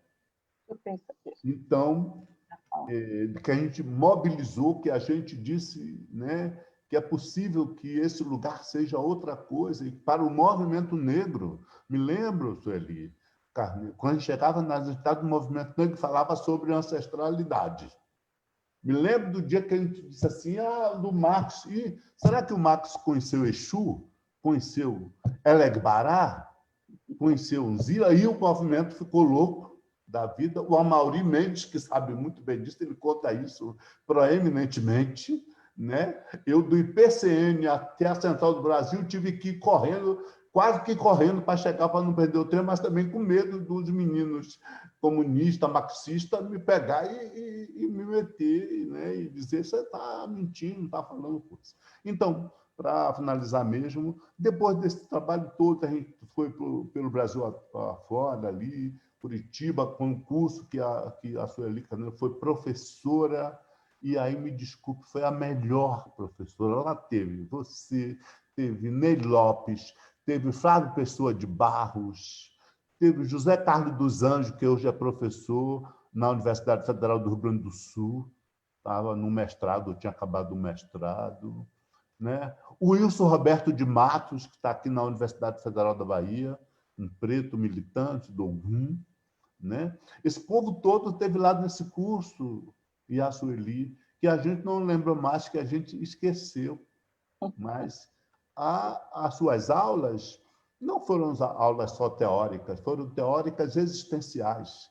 Então, que a gente mobilizou, que a gente disse, né, que é possível que esse lugar seja outra coisa. E para o movimento negro, me lembro, Sueli, Carneiro, quando chegava nas entidades do movimento negro, falava sobre ancestralidade. Me lembro do dia que a gente disse assim, do Marcos. E será que o Marcos conheceu Exu? Conheceu Elegbará? Conheceu Unzila? E o movimento ficou louco da vida. O Amaury Mendes, que sabe muito bem disso, ele conta isso proeminentemente, né? Eu, do IPCN até a Central do Brasil, tive que ir correndo, quase que correndo para chegar, para não perder o trem, mas também com medo dos meninos comunistas, marxistas, me pegar e me meter, né? E dizer, você está mentindo, não está falando coisa. Então, para finalizar mesmo, depois desse trabalho todo, a gente foi pelo Brasil afora, ali, Curitiba, concurso que a Sueli Carneiro foi professora, e aí, me desculpe, foi a melhor professora. Ela teve você, teve Ney Lopes, teve Flávio Pessoa de Barros, teve José Carlos dos Anjos, que hoje é professor na Universidade Federal do Rio Grande do Sul, estava no mestrado, tinha acabado o mestrado, né? O Wilson Roberto de Matos, que está aqui na Universidade Federal da Bahia, um preto militante do Ogum, né? Esse povo todo teve lá nesse curso, e a Sueli, que a gente não lembra mais, que a gente esqueceu, mas as suas aulas não foram aulas só teóricas, foram teóricas existenciais,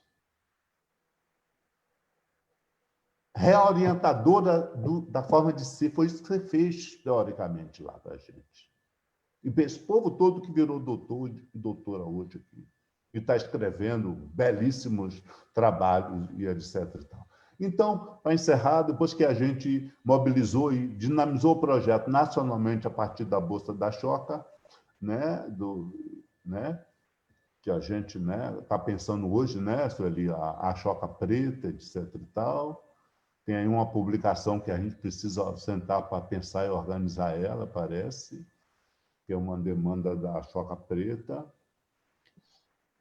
reorientadora da forma de ser. Foi isso que você fez, teoricamente, lá para a gente. E esse povo todo que virou doutor e doutora hoje aqui, e está escrevendo belíssimos trabalhos e etc. E tal. Então, para encerrar, depois que a gente mobilizou e dinamizou o projeto nacionalmente a partir da Bolsa da Choca, né, que a gente está pensando hoje, né, Sueli, a Choca Preta, etc. e tal. Tem aí uma publicação que a gente precisa sentar para pensar e organizar ela, parece, que é uma demanda da Choca Preta.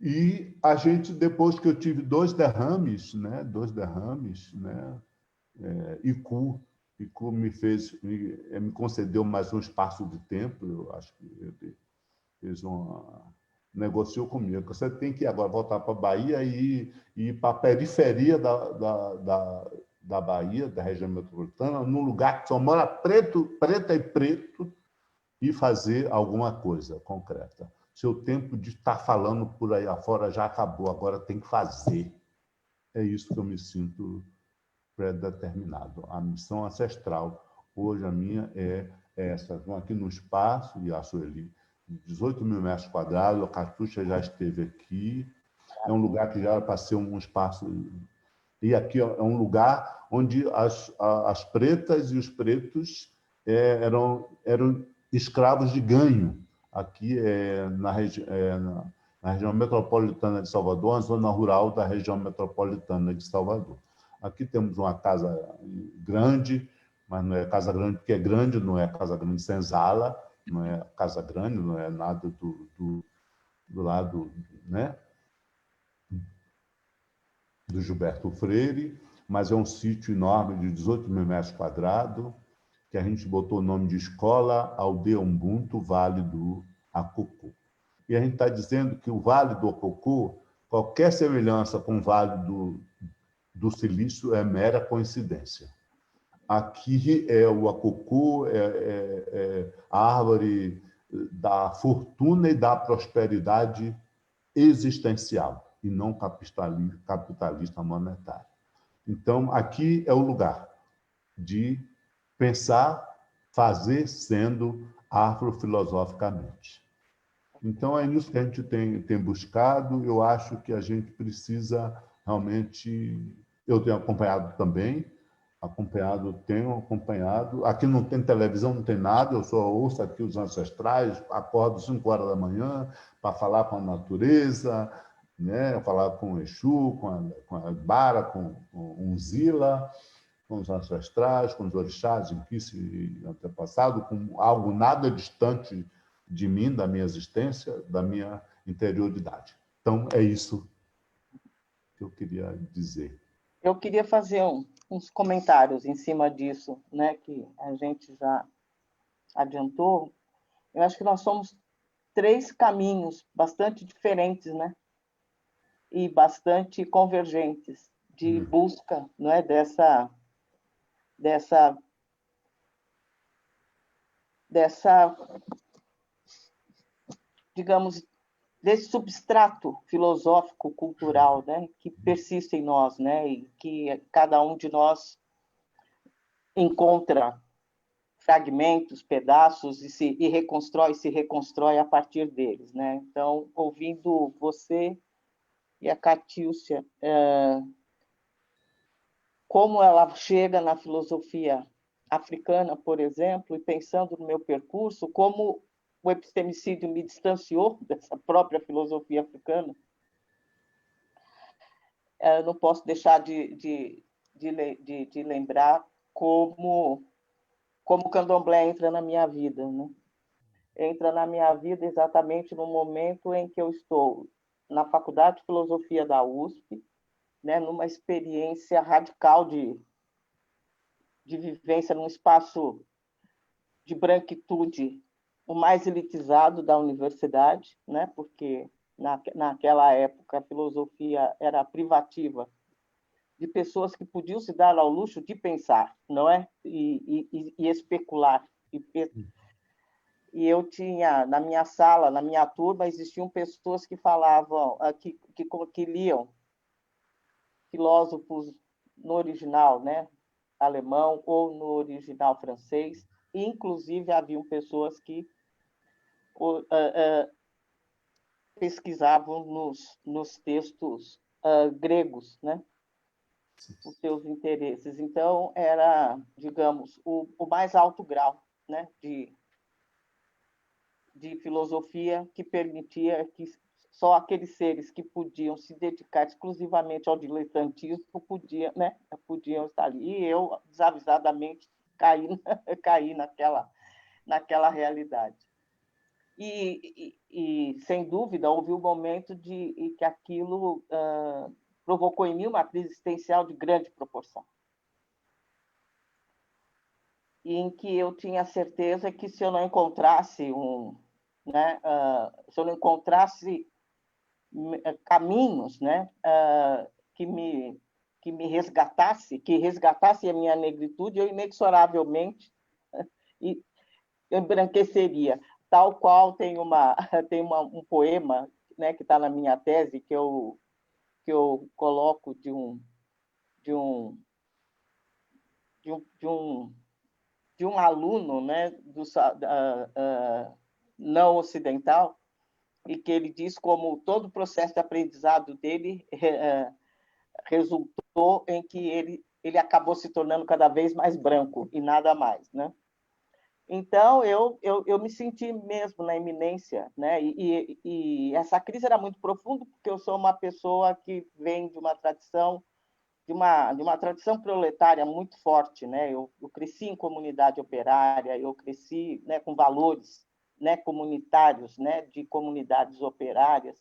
E a gente, depois que eu tive dois derrames, Iku me concedeu mais um espaço de tempo, eu acho que ele negociou comigo. Você tem que agora voltar para a Bahia e ir para a periferia da Bahia, da região metropolitana, num lugar que só mora preta e preto, e fazer alguma coisa concreta. Seu tempo de estar falando por aí afora já acabou, agora tem que fazer. É isso que eu me sinto predeterminado. A missão ancestral, hoje a minha é essa. Estão aqui no espaço, e a Sueli, 18 mil metros quadrados, a Cartucha já esteve aqui, é um lugar que já era para ser um espaço... E aqui é um lugar onde as pretas e os pretos eram escravos de ganho. Aqui na região metropolitana de Salvador, a zona rural da região metropolitana de Salvador. Aqui temos uma casa grande, mas não é casa grande porque é grande, não é casa grande senzala, não é casa grande, não é nada do lado, né, do Gilberto Freire, mas é um sítio enorme de 18 mil metros quadrados, que a gente botou o nome de Escola Aldeia Ubuntu Vale do Acocô. E a gente está dizendo que o Vale do Acocô, qualquer semelhança com o Vale do Silício é mera coincidência. Aqui é o Acocô, a árvore da fortuna e da prosperidade existencial, e não capitalista monetário. Então, aqui é o lugar de pensar, fazer sendo afrofilosoficamente. Então, é isso que a gente tem buscado. Eu acho que a gente precisa realmente... Eu tenho acompanhado também, tenho acompanhado. Aqui não tem televisão, não tem nada, eu só ouço aqui os ancestrais, acordo 5 horas da manhã para falar com a natureza, né? Falar com o Exu, com a Bara, com o Unzila, com os ancestrais, com os orixás, inquice e antepassado, com algo nada distante de mim, da minha existência, da minha interioridade. Então, é isso que eu queria dizer. Eu queria fazer uns comentários em cima disso, né, que a gente já adiantou. Eu acho que nós somos 3 caminhos bastante diferentes, né? e bastante convergentes de busca, não é, dessa digamos, desse substrato filosófico cultural, né, que persiste em nós, né, e que cada um de nós encontra fragmentos, pedaços e se reconstrói a partir deles, né? Então, ouvindo você e a Catiúcia, como ela chega na filosofia africana, por exemplo, e pensando no meu percurso, como o epistemicídio me distanciou dessa própria filosofia africana, não posso deixar de lembrar como o candomblé entra na minha vida, né? Entra na minha vida exatamente no momento em que eu estou na Faculdade de Filosofia da USP, né, numa experiência radical de vivência num espaço de branquitude o mais elitizado da universidade, né, porque naquela época a filosofia era privativa de pessoas que podiam se dar ao luxo de pensar, não é? E especular. E eu tinha, na minha sala, na minha turma, existiam pessoas que falavam, que liam filósofos no original, né, alemão, ou no original francês. E, inclusive, haviam pessoas que pesquisavam nos textos gregos, né, os seus interesses. Então, era, digamos, o mais alto grau, né, de filosofia que permitia que só aqueles seres que podiam se dedicar exclusivamente ao diletantismo podiam estar ali. E eu, desavisadamente, caí naquela realidade. E, sem dúvida, houve um momento em que aquilo provocou em mim uma crise existencial de grande proporção. E em que eu tinha certeza que se eu não encontrasse se eu não encontrasse caminhos, né, que me resgatasse a minha negritude, eu inexoravelmente embranqueceria. Tal qual tem um poema, né, que está na minha tese, que eu coloco de um aluno, né, não ocidental, e que ele diz como todo o processo de aprendizado dele resultou em que ele acabou se tornando cada vez mais branco e nada mais, né? Então, eu me senti mesmo na iminência, né? E essa crise era muito profunda, porque eu sou uma pessoa que vem de uma tradição de uma tradição proletária muito forte, né? Eu cresci em comunidade operária, eu cresci, né, com valores, né, comunitários, né, de comunidades operárias.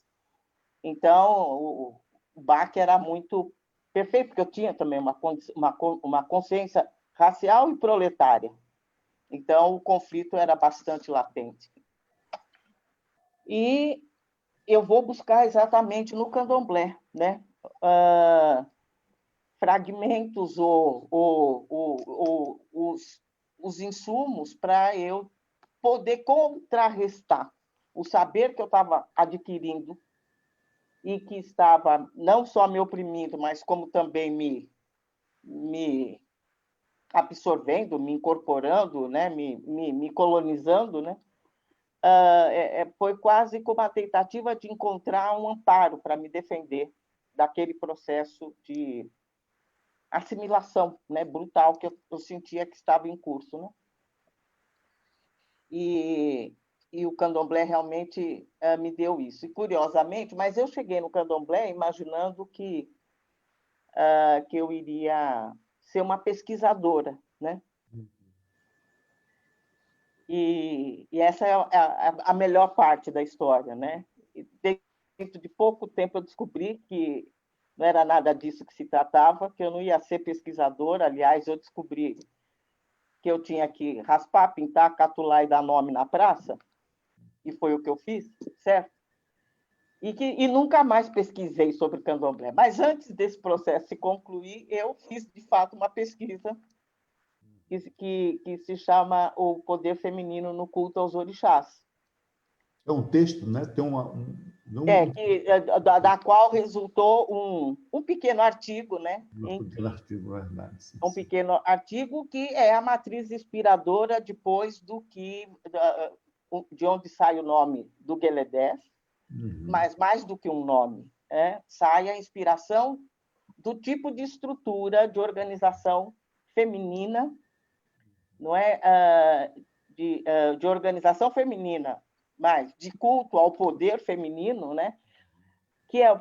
Então, o Bach era muito perfeito, porque eu tinha também uma consciência racial e proletária. Então, o conflito era bastante latente. E eu vou buscar exatamente no candomblé, né? Fragmentos ou os insumos para eu poder contrarrestar o saber que eu estava adquirindo e que estava não só me oprimindo, mas como também me absorvendo, me incorporando, né, me colonizando, né, foi quase como uma tentativa de encontrar um amparo para me defender daquele processo de assimilação, né, brutal que eu sentia que estava em curso, né? E o candomblé realmente me deu isso. E, curiosamente, mas eu cheguei no candomblé imaginando que eu iria ser uma pesquisadora, né? E essa é a melhor parte da história, né? E dentro de pouco tempo eu descobri que não era nada disso que se tratava, que eu não ia ser pesquisadora. Aliás, eu descobri que eu tinha que raspar, pintar, catular e dar nome na praça, e foi o que eu fiz, certo? e nunca mais pesquisei sobre candomblé. Mas antes desse processo se concluir, eu fiz, de fato, uma pesquisa que se chama O Poder Feminino no Culto aos Orixás. É um texto, né? Tem Da qual resultou um pequeno artigo, né? Um pequeno artigo, verdade. Sim, um pequeno artigo que é a matriz inspiradora depois de onde sai o nome do Gueledés, mas mais do que um nome, sai a inspiração do tipo de estrutura de organização feminina, não é de organização feminina, mas de culto ao poder feminino, né?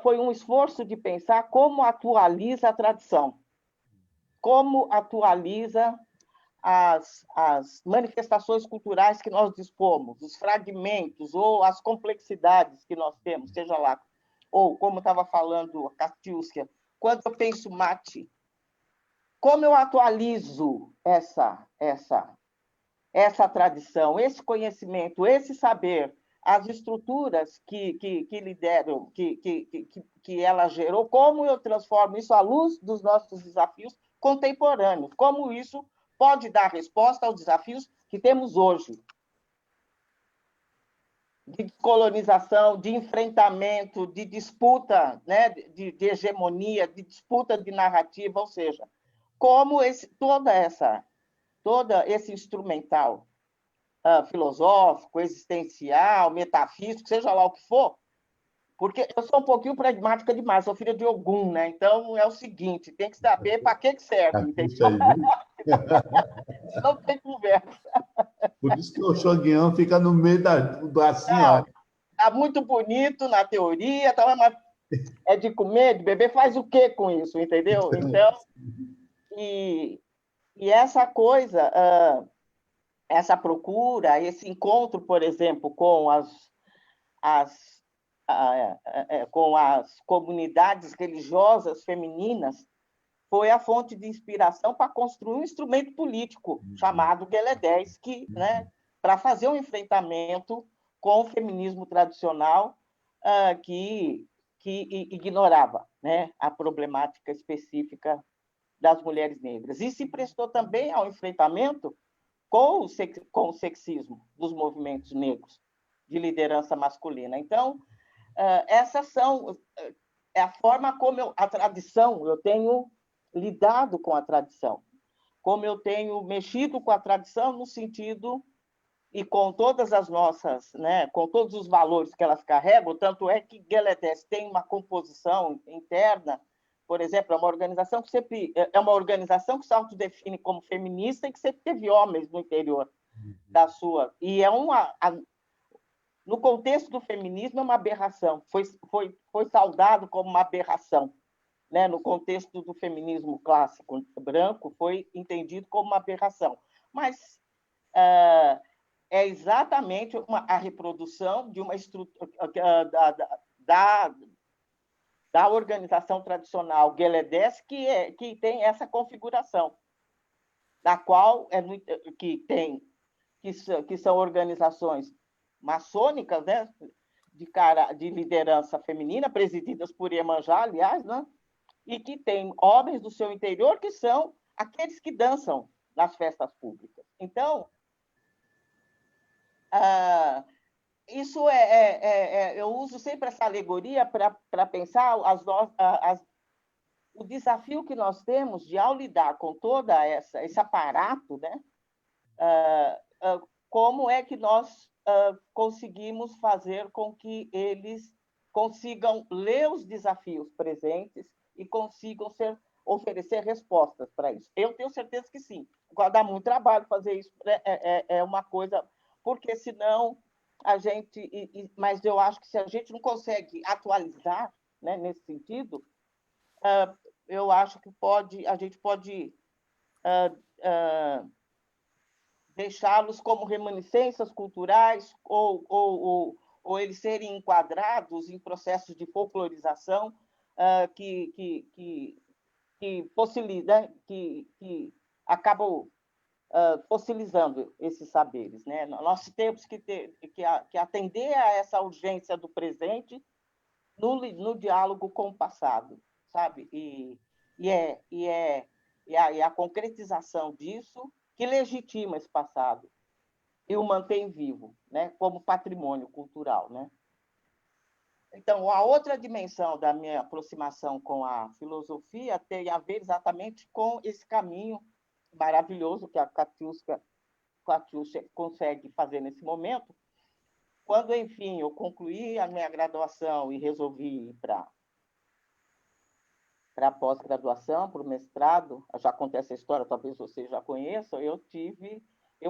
Foi um esforço de pensar como atualiza a tradição, como atualiza as manifestações culturais que nós dispomos, os fragmentos ou as complexidades que nós temos, seja lá, ou como estava falando a Catiúcia, quando eu penso mate, como eu atualizo essa tradição, esse conhecimento, esse saber, as estruturas que lideram, que ela gerou, como eu transformo isso à luz dos nossos desafios contemporâneos, como isso pode dar resposta aos desafios que temos hoje, de colonização, de enfrentamento, de disputa, né, de hegemonia, de disputa de narrativa, ou seja, como todo esse instrumental filosófico, existencial, metafísico, seja lá o que for, porque eu sou um pouquinho pragmática demais, sou filha de Ogum, né? Então é o seguinte, tem que saber para que serve, entendeu? Não tem conversa. Por isso que o Shogun fica no meio do assim, ó. Tá muito bonito na teoria, tá, mas é de comer, de beber, faz o quê com isso, entendeu? Então, e essa coisa, essa procura, esse encontro, por exemplo, com as comunidades religiosas femininas, foi a fonte de inspiração para construir um instrumento político chamado Gueledés, para fazer um enfrentamento com o feminismo tradicional que ignorava, né, a problemática específica das mulheres negras. E se prestou também ao enfrentamento com o sexismo dos movimentos negros de liderança masculina. Então, essas são a forma como a tradição, eu tenho lidado com a tradição, como eu tenho mexido com a tradição no sentido e com todas as nossas, né, com todos os valores que elas carregam, tanto é que Gueledés tem uma composição interna, por exemplo, é uma organização que se autodefine como feminista e que sempre teve homens no interior da sua, e no contexto do feminismo é uma aberração, foi saudado como uma aberração, né? No contexto do feminismo clássico branco, foi entendido como uma aberração. Mas é exatamente a reprodução de uma estrutura da organização tradicional Gueledés que tem essa configuração, da qual que são organizações maçônicas, né, de liderança feminina, presididas por Iemanjá, aliás, né, e que tem homens do seu interior que são aqueles que dançam nas festas públicas. Então, isso eu uso sempre essa alegoria para pensar o desafio que nós temos de, ao lidar com todo esse aparato, né, como é que nós conseguimos fazer com que eles consigam ler os desafios presentes e consigam oferecer respostas para isso. Eu tenho certeza que sim. Agora, dá muito trabalho fazer isso, é uma coisa, porque senão a gente... Mas eu acho que se a gente não consegue atualizar, né, nesse sentido, eu acho que a gente pode deixá-los como reminiscências culturais ou eles serem enquadrados em processos de folclorização que acabam fossilizando esses saberes, né? Nós temos que atender a essa urgência do presente no diálogo com o passado, sabe? A concretização disso que legitima esse passado e o mantém vivo, né? Como patrimônio cultural, né? Então, a outra dimensão da minha aproximação com a filosofia tem a ver exatamente com esse caminho maravilhoso que a Katiuska consegue fazer nesse momento. Quando, enfim, eu concluí a minha graduação e resolvi ir para a pós-graduação, para o mestrado, já acontece a história, talvez vocês já conheçam, eu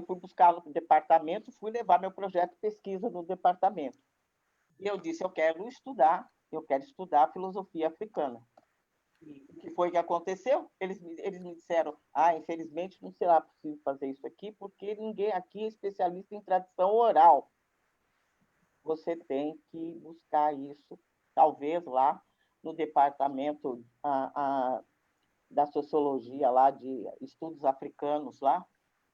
fui buscar no departamento, fui levar meu projeto de pesquisa no departamento. E eu disse, eu quero estudar filosofia africana. E o que foi que aconteceu? Eles me disseram, infelizmente não será possível fazer isso aqui, porque ninguém aqui é especialista em tradição oral. Você tem que buscar isso, talvez lá no departamento da sociologia, lá de estudos africanos, lá,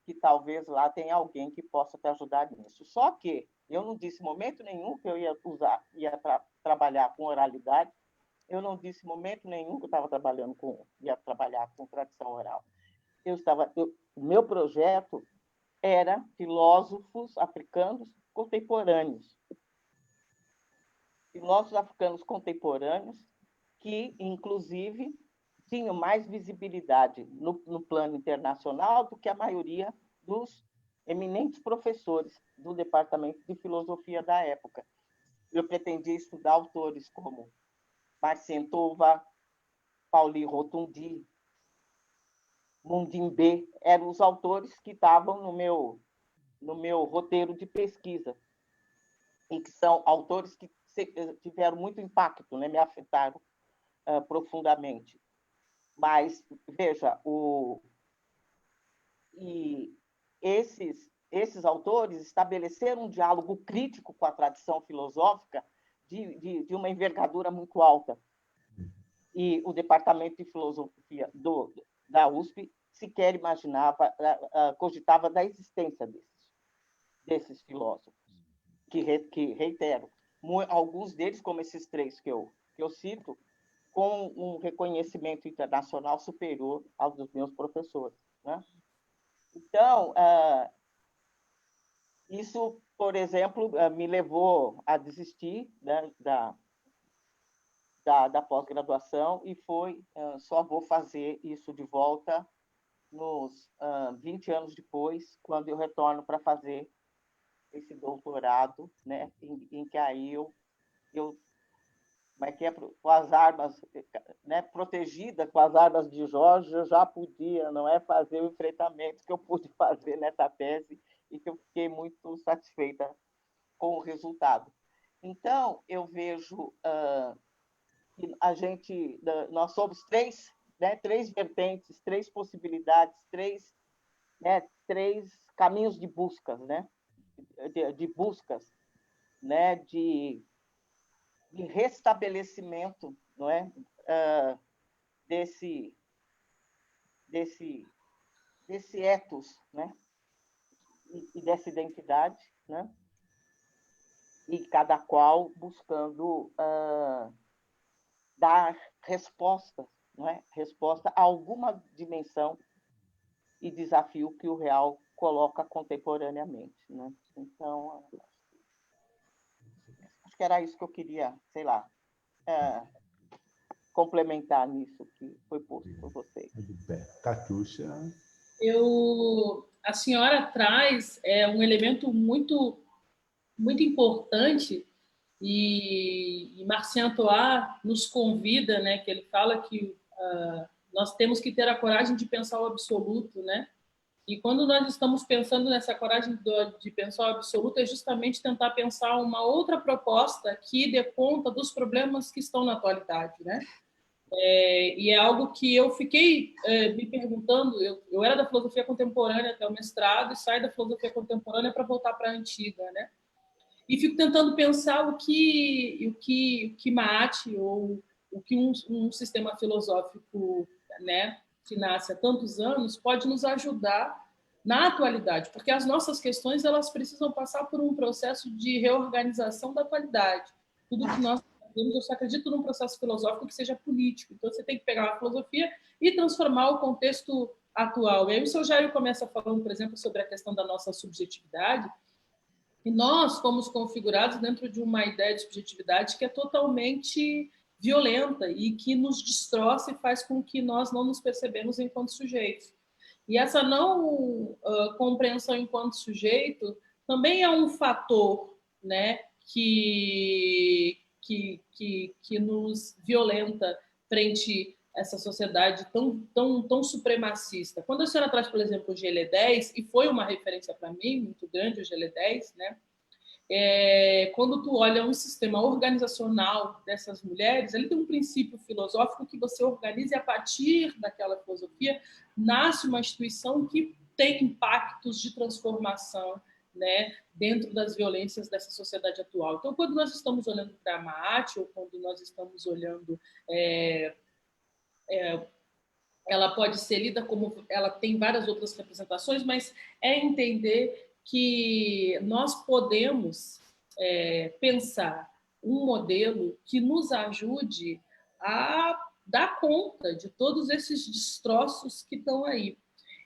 que talvez lá tenha alguém que possa te ajudar nisso. Só que eu não disse em momento nenhum que eu ia trabalhar com oralidade, eu não disse em momento nenhum que eu ia trabalhar com tradição oral. O meu projeto era filósofos africanos contemporâneos. Filósofos africanos contemporâneos que, inclusive, tinham mais visibilidade no plano internacional do que a maioria dos eminentes professores do departamento de filosofia da época. Eu pretendia estudar autores como Marcien Tova, Pauli Rotundi, Mundimbe, eram os autores que estavam no meu roteiro de pesquisa, e que são autores que tiveram muito impacto, né? Me afetaram profundamente. Mas, veja, esses autores estabeleceram um diálogo crítico com a tradição filosófica de uma envergadura muito alta. E o departamento de filosofia da USP sequer imaginava, cogitava da existência desses filósofos, que reitero, alguns deles, como esses três que eu cito, com um reconhecimento internacional superior ao dos meus professores, né? Então, isso, por exemplo, me levou a desistir, né, da pós-graduação e só vou fazer isso de volta nos 20 anos depois, quando eu retorno para fazer esse doutorado, né, em que aí eu com as armas, né, protegida com as armas de Jorge, eu já podia, não é, fazer o enfrentamento que eu pude fazer nessa tese e que eu fiquei muito satisfeita com o resultado. Então, eu vejo que nós somos três vertentes, três possibilidades, três caminhos de buscas, né, de buscas, né, de restabelecimento, não é, desse ethos, né, e dessa identidade, né, e cada qual buscando dar resposta, não é, resposta a alguma dimensão e desafio que o real coloca contemporaneamente, né? Então, acho que era isso que eu queria, sei lá, complementar nisso que foi posto por vocês. Katiuska. A senhora traz um elemento muito, muito importante e Marcien Toa nos convida, né, que ele fala que nós temos que ter a coragem de pensar o absoluto, né? E quando nós estamos pensando nessa coragem de pensar o absoluto, é justamente tentar pensar uma outra proposta que dê conta dos problemas que estão na atualidade, né? E é algo que eu fiquei me perguntando. Eu era da filosofia contemporânea até o mestrado e saio da filosofia contemporânea para voltar para a antiga, né? E fico tentando pensar o que Maat ou o que um sistema filosófico, né, que nasce há tantos anos pode nos ajudar na atualidade, porque as nossas questões elas precisam passar por um processo de reorganização da atualidade. Tudo que nós eu só acredito num processo filosófico que seja político. Então, você tem que pegar uma filosofia e transformar o contexto atual. E aí o seu Jairo começa falando, por exemplo, sobre a questão da nossa subjetividade, e nós fomos configurados dentro de uma ideia de subjetividade que é totalmente violenta e que nos destroça e faz com que nós não nos percebemos enquanto sujeitos. E essa não compreensão enquanto sujeito também é um fator, né, que nos violenta frente a essa sociedade tão supremacista. Quando a senhora traz, por exemplo, o GL10, e foi uma referência para mim muito grande, o GL10, né? Quando tu olha um sistema organizacional dessas mulheres, ele tem um princípio filosófico que você organiza e a partir daquela filosofia nasce uma instituição que tem impactos de transformação, né, dentro das violências dessa sociedade atual. Então, quando nós estamos olhando para a Maat, ou quando nós estamos olhando... ela pode ser lida como... Ela tem várias outras representações, mas é entender que nós podemos pensar um modelo que nos ajude a dar conta de todos esses destroços que estão aí.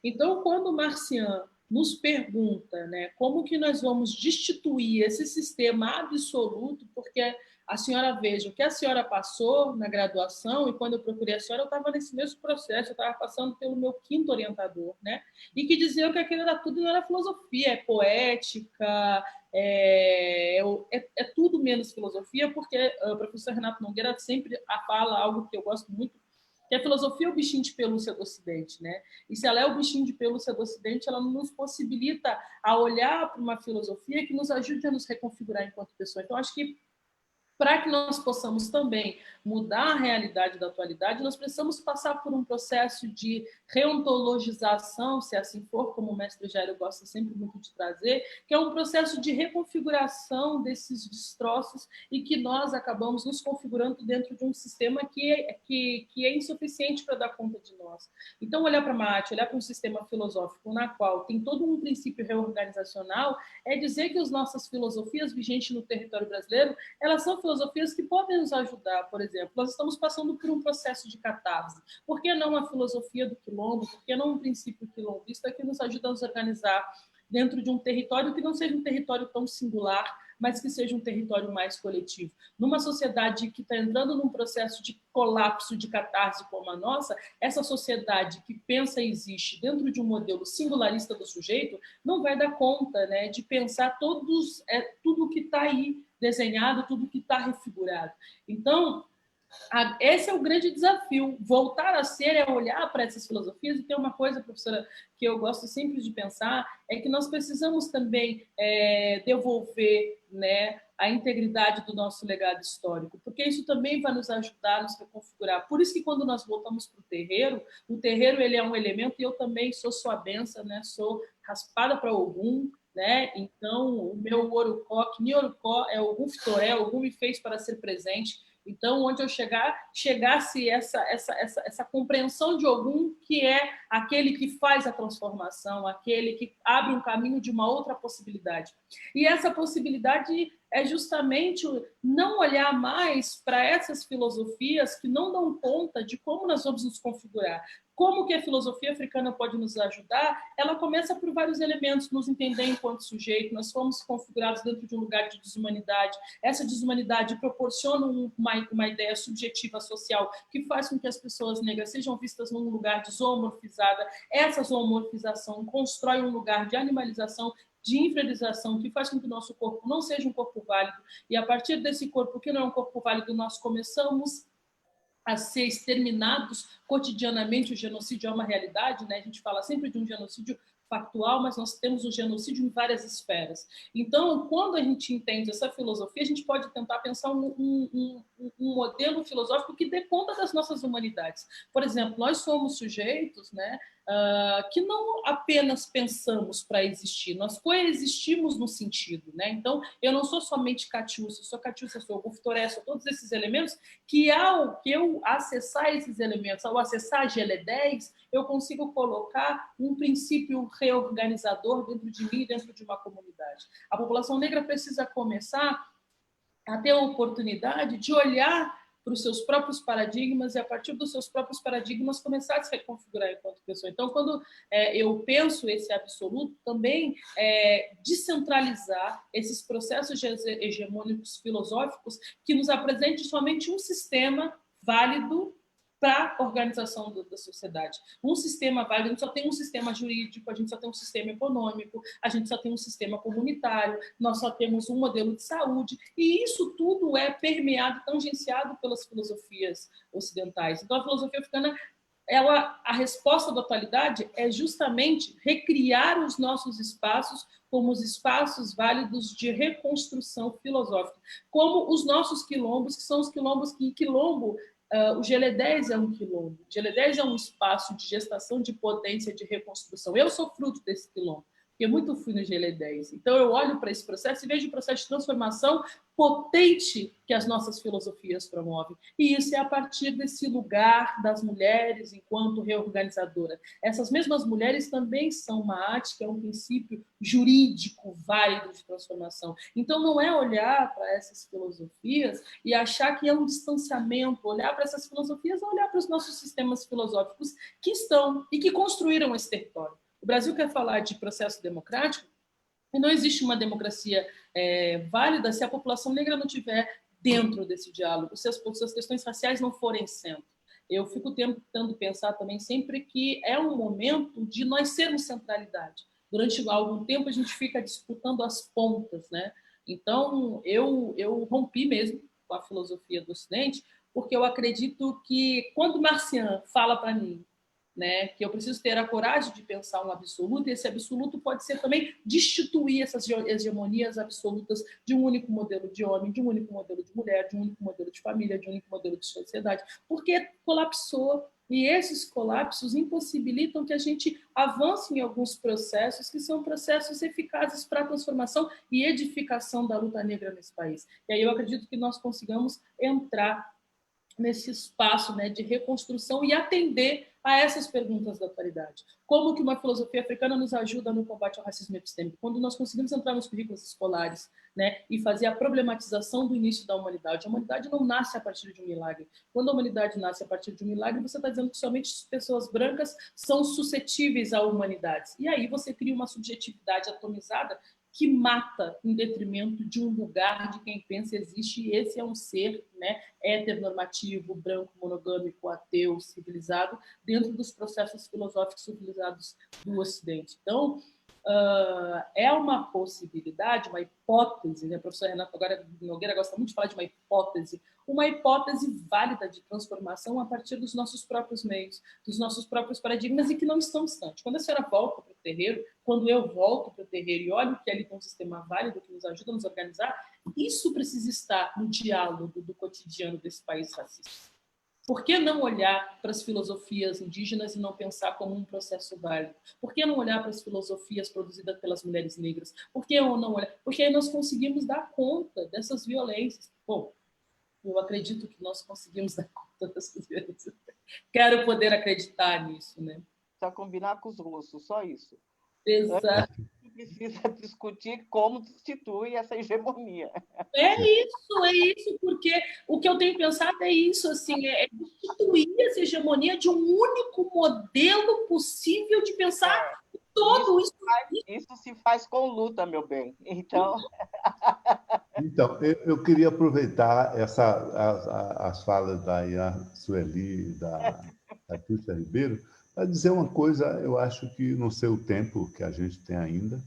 Então, quando o Marcian nos pergunta, né, como que nós vamos destituir esse sistema absoluto, porque a senhora veja o que a senhora passou na graduação, e quando eu procurei a senhora, eu estava nesse mesmo processo, eu estava passando pelo meu 5º orientador, né, e que dizia que aquilo era tudo, não era filosofia, é poética, é tudo menos filosofia, porque o professor Renato Nogueira sempre fala algo que eu gosto muito, que a filosofia é o bichinho de pelúcia do Ocidente, né? E se ela é o bichinho de pelúcia do Ocidente, ela nos possibilita a olhar para uma filosofia que nos ajude a nos reconfigurar enquanto pessoa. Então, acho que para que nós possamos também mudar a realidade da atualidade, nós precisamos passar por um processo de reontologização, se assim for, como o mestre Jairo gosta sempre muito de trazer, que é um processo de reconfiguração desses destroços e que nós acabamos nos configurando dentro de um sistema que é insuficiente para dar conta de nós. Então, olhar para a Maat, olhar para um sistema filosófico na qual tem todo um princípio reorganizacional, é dizer que as nossas filosofias vigentes no território brasileiro, elas são filosofias que podem nos ajudar. Por exemplo, nós estamos passando por um processo de catarse. Por que não a filosofia do quilombo? Por que não um princípio quilombista que nos ajuda a nos organizar dentro de um território que não seja um território tão singular, mas que seja um território mais coletivo? Numa sociedade que está entrando num processo de colapso, de catarse como a nossa, essa sociedade que pensa e existe dentro de um modelo singularista do sujeito não vai dar conta, né, de pensar tudo que está aí desenhado, tudo que está refigurado. Então, esse é o grande desafio. Voltar a ser é olhar para essas filosofias. E tem uma coisa, professora, que eu gosto sempre de pensar, é que nós precisamos também devolver, né, a integridade do nosso legado histórico, porque isso também vai nos ajudar a nos reconfigurar. Por isso que quando nós voltamos para o terreiro ele é um elemento, e eu também sou sua benção, né? Sou raspada para Ogum, né? Então, o meu Orocó, que me Orocó é Ogum Fitoré, Ogum me fez para ser presente. Então, onde eu chegasse essa compreensão de Ogum, que é aquele que faz a transformação, aquele que abre um caminho de uma outra possibilidade. E essa possibilidade é justamente não olhar mais para essas filosofias que não dão conta de como nós vamos nos configurar. Como que a filosofia africana pode nos ajudar? Ela começa por vários elementos, nos entender enquanto sujeito. Nós fomos configurados dentro de um lugar de desumanidade. Essa desumanidade proporciona uma ideia subjetiva social que faz com que as pessoas negras sejam vistas num lugar de zoomorfizada. Essa zoomorfização constrói um lugar de animalização, de inferiorização, que faz com que o nosso corpo não seja um corpo válido. E a partir desse corpo, que não é um corpo válido, nós começamos a ser exterminados cotidianamente. O genocídio é uma realidade, né? A gente fala sempre de um genocídio factual, mas nós temos o genocídio em várias esferas. Então, quando a gente entende essa filosofia, a gente pode tentar pensar um modelo filosófico que dê conta das nossas humanidades. Por exemplo, nós somos sujeitos, né, que não apenas pensamos para existir, nós coexistimos no sentido, né? Então, eu não sou somente Catiúcia, eu sou Ogum Fitoré, sou todos esses elementos que, ao que eu acessar esses elementos, ao acessar a GL10, eu consigo colocar um princípio reorganizador dentro de mim, dentro de uma comunidade. A população negra precisa começar a ter a oportunidade de olhar para os seus próprios paradigmas e, a partir dos seus próprios paradigmas, começar a se reconfigurar enquanto pessoa. Então, quando eu penso esse absoluto, também descentralizar esses processos hegemônicos filosóficos que nos apresentem somente um sistema válido para a organização da sociedade. Um sistema válido, a gente só tem um sistema jurídico, a gente só tem um sistema econômico, a gente só tem um sistema comunitário, nós só temos um modelo de saúde, e isso tudo é permeado, tangenciado pelas filosofias ocidentais. Então, a filosofia africana, a resposta da atualidade é justamente recriar os nossos espaços como os espaços válidos de reconstrução filosófica, como os nossos quilombos, que são os quilombos que quilombo. O GL10 é um quilombo. O GL10 é um espaço de gestação de potência, de reconstrução. Eu sou fruto desse quilombo, porque muito fui no GL10. Então, eu olho para esse processo e vejo o processo de transformação potente que as nossas filosofias promovem. E isso é a partir desse lugar das mulheres enquanto reorganizadora. Essas mesmas mulheres também são uma arte, que é um princípio jurídico válido de transformação. Então, não é olhar para essas filosofias e achar que é um distanciamento, olhar para essas filosofias, olhar para os nossos sistemas filosóficos que estão e que construíram esse território. O Brasil quer falar de processo democrático, e não existe uma democracia válida se a população negra não estiver dentro desse diálogo, se as questões raciais não forem centro. Eu fico tentando pensar também sempre que é um momento de nós sermos centralidade. Durante algum tempo a gente fica disputando as pontas, né? Então, eu rompi mesmo com a filosofia do Ocidente, porque eu acredito que quando Marcian fala para mim, né, que eu preciso ter a coragem de pensar um absoluto, e esse absoluto pode ser também destituir essas hegemonias absolutas de um único modelo de homem, de um único modelo de mulher, de um único modelo de família, de um único modelo de sociedade, porque colapsou, e esses colapsos impossibilitam que a gente avance em alguns processos que são processos eficazes para a transformação e edificação da luta negra nesse país. E aí eu acredito que nós consigamos entrar nesse espaço, né, de reconstrução e atender a essas perguntas da atualidade. Como que uma filosofia africana nos ajuda no combate ao racismo epistêmico? Quando nós conseguimos entrar nos currículos escolares, né, e fazer a problematização do início da humanidade. A humanidade não nasce a partir de um milagre. Quando a humanidade nasce a partir de um milagre, você está dizendo que somente pessoas brancas são suscetíveis à humanidade. E aí você cria uma subjetividade atomizada que mata em detrimento de um lugar de quem pensa existe, e esse é um ser, né, heteronormativo, branco, monogâmico, ateu, civilizado, dentro dos processos filosóficos civilizados do Ocidente. Então, é uma possibilidade, uma hipótese, né? A professora Renata Nogueira gosta muito de falar de uma hipótese válida de transformação a partir dos nossos próprios meios, dos nossos próprios paradigmas, e que não estão distantes. Quando a senhora volta para o terreiro, quando eu volto para o terreiro e olho que ali tem um sistema válido que nos ajuda a nos organizar, isso precisa estar no diálogo do cotidiano desse país racista. Por que não olhar para as filosofias indígenas e não pensar como um processo válido? Por que não olhar para as filosofias produzidas pelas mulheres negras? Por que não olhar? Porque aí nós conseguimos dar conta dessas violências. Bom, eu acredito que nós conseguimos dar conta dessas violências. Quero poder acreditar nisso, né? Só combinar com os russos, só isso. Exato. Precisa discutir como destitui essa hegemonia. É isso, porque o que eu tenho pensado é isso, assim, é destituir essa hegemonia de um único modelo possível de pensar todo isso. Isso se faz com luta, meu bem. Então, eu queria aproveitar as falas da Ian Sueli e da Catiúcia Ribeiro para dizer uma coisa, eu acho que não sei o tempo que a gente tem ainda,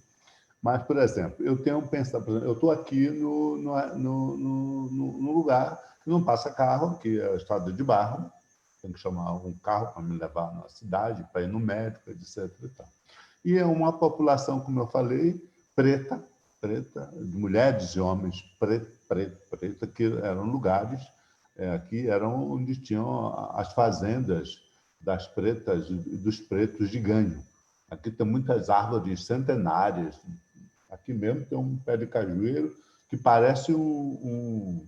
mas, por exemplo, eu tenho pensado, eu estou aqui no lugar que não passa carro, que é a estrada de barro, tenho que chamar um carro para me levar na cidade, para ir no médico, etc. E é uma população, como eu falei, preta, de mulheres e homens preta, que eram lugares aqui eram onde tinham as fazendas das pretas e dos pretos de ganho. Aqui tem muitas árvores centenárias. Aqui mesmo tem um pé de cajueiro que parece um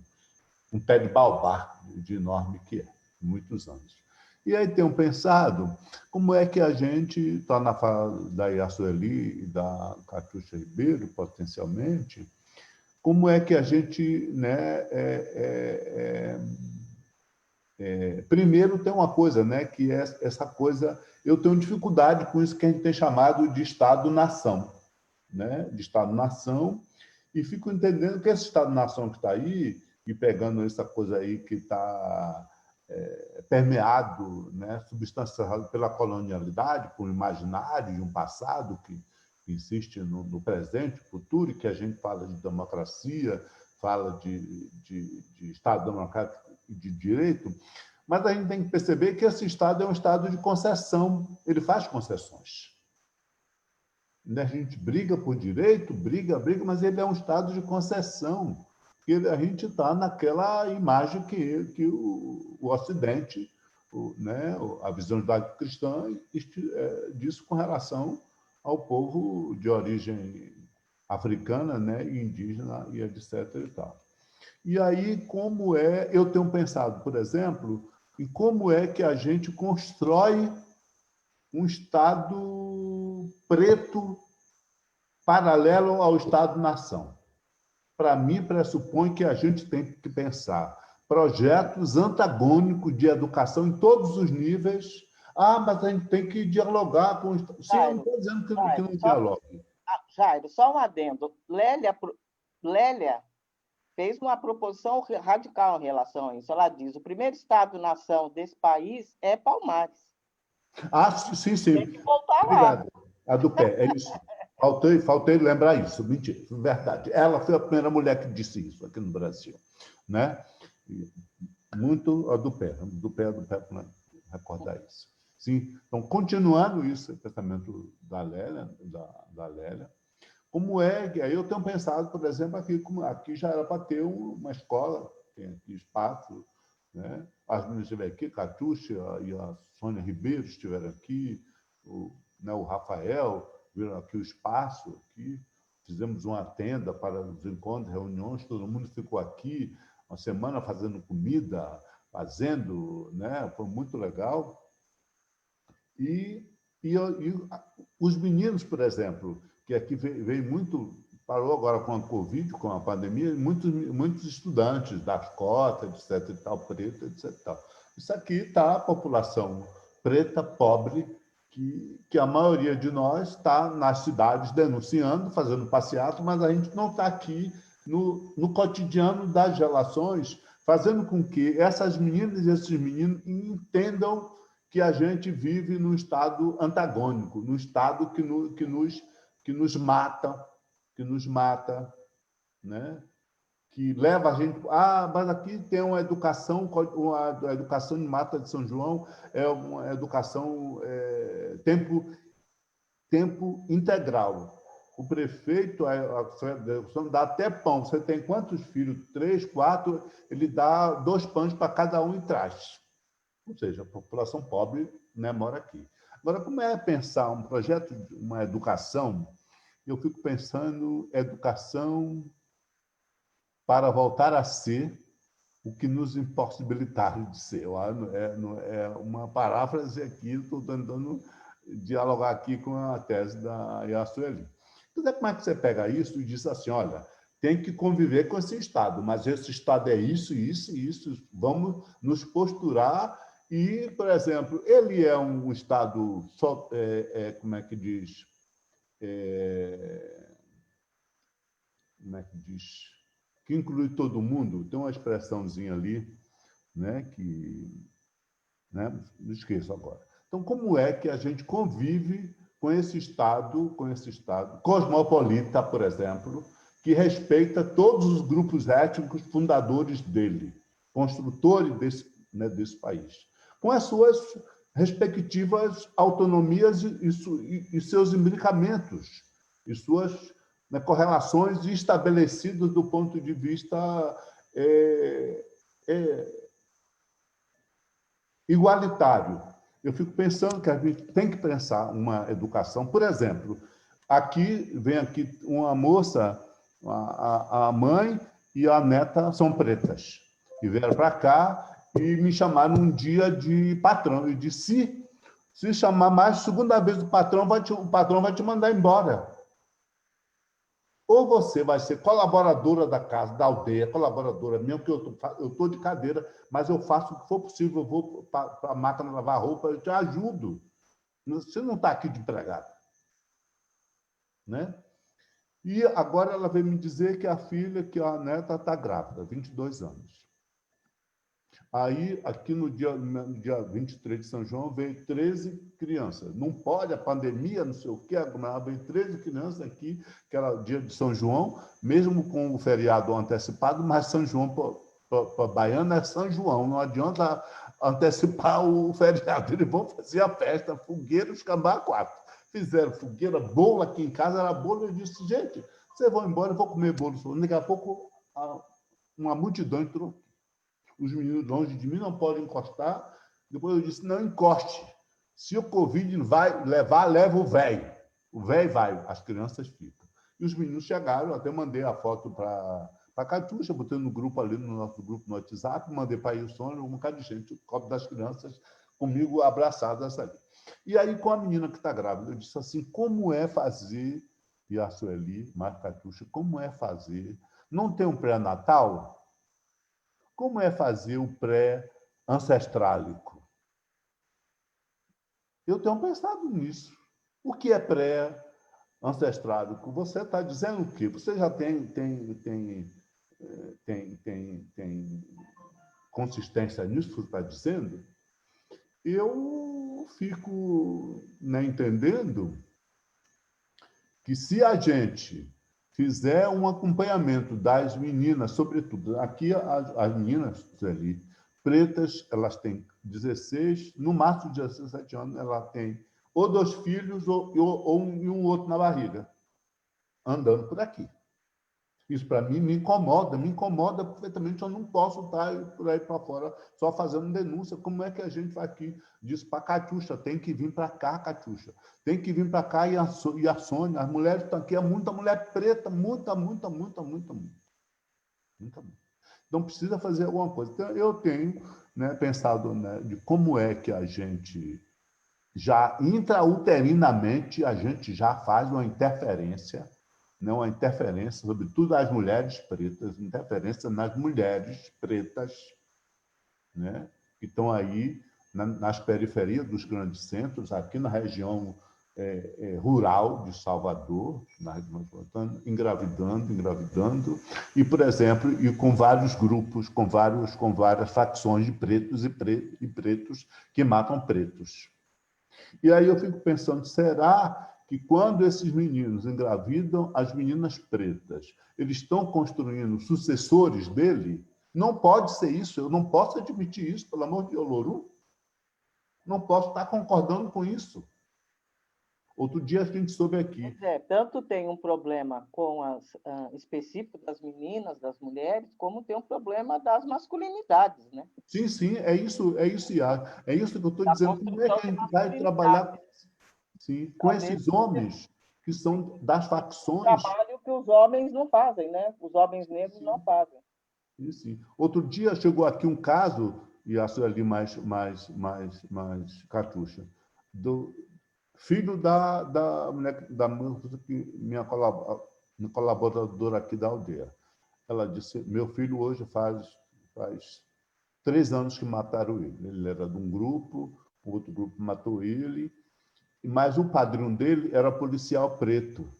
pé de baobá, de enorme que é, muitos anos. E aí tenho pensado como é que a gente, está na fala da Ian Sueli e da Catiúcia Ribeiro, potencialmente, como é que a gente, né, primeiro tem uma coisa, né, que é essa coisa, eu tenho dificuldade com isso que a gente tem chamado de Estado-nação, né, de Estado-nação, e fico entendendo que esse Estado-nação que está aí, e pegando essa coisa aí que está permeado, né, substanciado pela colonialidade, por um imaginário de um passado que existe no presente, futuro, e que a gente fala de democracia, fala de Estado democrático e de direito, mas a gente tem que perceber que esse Estado é um Estado de concessão, ele faz concessões. A gente briga por direito, briga, mas ele é um Estado de concessão. A gente está naquela imagem que o Ocidente, né, a visão judaico-cristã, disso com relação ao povo de origem africana, né, e indígena, e etc. E tal. E aí, como eu tenho pensado, por exemplo, em como é que a gente constrói um Estado preto paralelo ao Estado-nação. Para mim, pressupõe que a gente tem que pensar projetos antagônicos de educação em todos os níveis. Mas a gente tem que dialogar com... Sim, eu não estou dizendo que não dialogue. Jairo, só um adendo. Lélia fez uma proposição radical em relação a isso. Ela diz, o primeiro Estado-nação desse país é Palmares. Sim. Tem que voltar Obrigado. lá. A do pé, é isso. Faltei lembrar isso. Mentira, verdade. Ela foi a primeira mulher que disse isso aqui no Brasil, né? Muito a do pé para recordar isso. Sim. Então, continuando isso, o pensamento da Lélia, como é que aí eu tenho pensado, por exemplo, aqui já era para ter uma escola, tem aqui espaço, né? As meninas estiveram aqui, Catiúcia e a Sônia Ribeiro estiveram aqui, o Rafael, viram aqui o espaço, aqui, fizemos uma tenda para os encontros, reuniões, todo mundo ficou aqui uma semana fazendo comida, né? Foi muito legal. E os meninos, por exemplo, que aqui veio muito, parou agora com a Covid, com a pandemia, muitos estudantes das cotas, etc. e tal, preto, etc. E tal. Isso aqui está a população preta, pobre, que a maioria de nós está nas cidades denunciando, fazendo passeato, mas a gente não está aqui no cotidiano das relações, fazendo com que essas meninas e esses meninos entendam que a gente vive num estado antagônico, num estado que nos mata, né? Que leva a gente... mas aqui tem uma educação, a educação de Mata de São João é uma educação tempo integral. O prefeito dá até pão. Você tem quantos filhos? 3, 4, ele dá 2 pães para cada um e traz. Ou seja, a população pobre, né, mora aqui. Agora, como é pensar um projeto, uma educação? Eu fico pensando educação para voltar a ser o que nos impossibilitaram de ser. É uma paráfrase aqui, estou tentando dialogar aqui com a tese da Yasueli. Então, como é que você pega isso e diz assim, olha, tem que conviver com esse Estado, mas esse Estado é isso, vamos nos posturar e, por exemplo, ele é um Estado, como é que diz? Que inclui todo mundo, tem uma expressãozinha ali, né, não esqueço agora. Então, como é que a gente convive com esse Estado cosmopolita, por exemplo, que respeita todos os grupos étnicos fundadores dele, construtores desse país, com as suas respectivas autonomias e seus imbricamentos, e suas correlações estabelecidas do ponto de vista igualitário. Eu fico pensando que a gente tem que pensar uma educação. Por exemplo, vem aqui uma moça, a mãe e a neta são pretas, e vieram para cá e me chamaram um dia de patrão. Eu disse, se chamar mais segunda vez o patrão vai te mandar embora. Ou você vai ser colaboradora da casa, da aldeia, colaboradora mesmo que eu estou de cadeira, mas eu faço o que for possível, eu vou para a máquina lavar roupa, eu te ajudo. Você não está aqui de empregado. Né? E agora ela veio me dizer que a filha, que a neta está grávida, 22 anos. Aí, aqui no dia 23 de São João, veio 13 crianças. Não pode, a pandemia, não sei o quê, veio 13 crianças aqui, que era dia de São João, mesmo com o feriado antecipado, mas São João para baiano é São João, não adianta antecipar o feriado. Eles vão fazer a festa, fogueira, os cambá quatro. Fizeram fogueira, bolo aqui em casa, era bolo. Eu disse, gente, vocês vão embora, eu vou comer bolo. Daqui a pouco, uma multidão entrou. Os meninos longe de mim não podem encostar. Depois eu disse, não encoste. Se o Covid vai levar, leva o velho. O velho vai, as crianças ficam. E os meninos chegaram, eu até mandei a foto para a Catuxa, botei no grupo ali, no nosso grupo no WhatsApp, mandei para a Ilson, um bocado de gente, o copo das crianças comigo abraçadas ali. E aí, com a menina que está grávida, eu disse assim, como é fazer, e a Sueli, mais Catuxa, como é fazer, não tem um pré-natal? Como é fazer o pré-ancestrálico? Eu tenho pensado nisso. O que é pré-ancestrálico? Você está dizendo o quê? Você já tem consistência nisso que você está dizendo? Eu fico entendendo que se a gente fizer um acompanhamento das meninas, sobretudo, aqui as meninas ali, pretas, elas têm 16, no máximo 17 anos, ela tem ou 2 filhos ou um outro na barriga, andando por aqui. Isso, para mim, me incomoda perfeitamente. Eu não posso estar por aí para fora só fazendo denúncia. Como é que a gente vai aqui? Diz para a Catiuxa, tem que vir para cá, Catiuxa. Tem que vir para cá e a Sônia. As mulheres estão aqui, é muita mulher preta, muita. Então, precisa fazer alguma coisa. Então, eu tenho pensado de como é que a gente, já intrauterinamente, a gente já faz uma interferência, uma interferência, sobretudo as mulheres pretas, interferência nas mulheres pretas, que estão aí nas periferias dos grandes centros, aqui na região rural de Salvador, na região metropolitana, engravidando, e, por exemplo, e com vários grupos, com várias facções de pretos e pretos que matam pretos. E aí eu fico pensando, será que quando esses meninos engravidam as meninas pretas, eles estão construindo sucessores dele? Não pode ser isso, eu não posso admitir isso, pelo amor de Oloru. Não posso estar concordando com isso. Outro dia a gente soube aqui. Tanto tem um problema com específico das meninas, das mulheres, como tem um problema das masculinidades, né? Sim, é isso, Iago. É isso que eu estou dizendo. Como é que a gente vai trabalhar com esses homens que são das facções? Trabalho que os homens não fazem, né? Os homens negros não fazem. Sim. Outro dia chegou aqui um caso, e acho ali mais Catuxa, do filho da minha colaboradora aqui da aldeia. Ela disse, meu filho hoje faz 3 anos que mataram ele. Ele era de um grupo, o outro grupo matou ele, mas o padrinho dele era policial preto.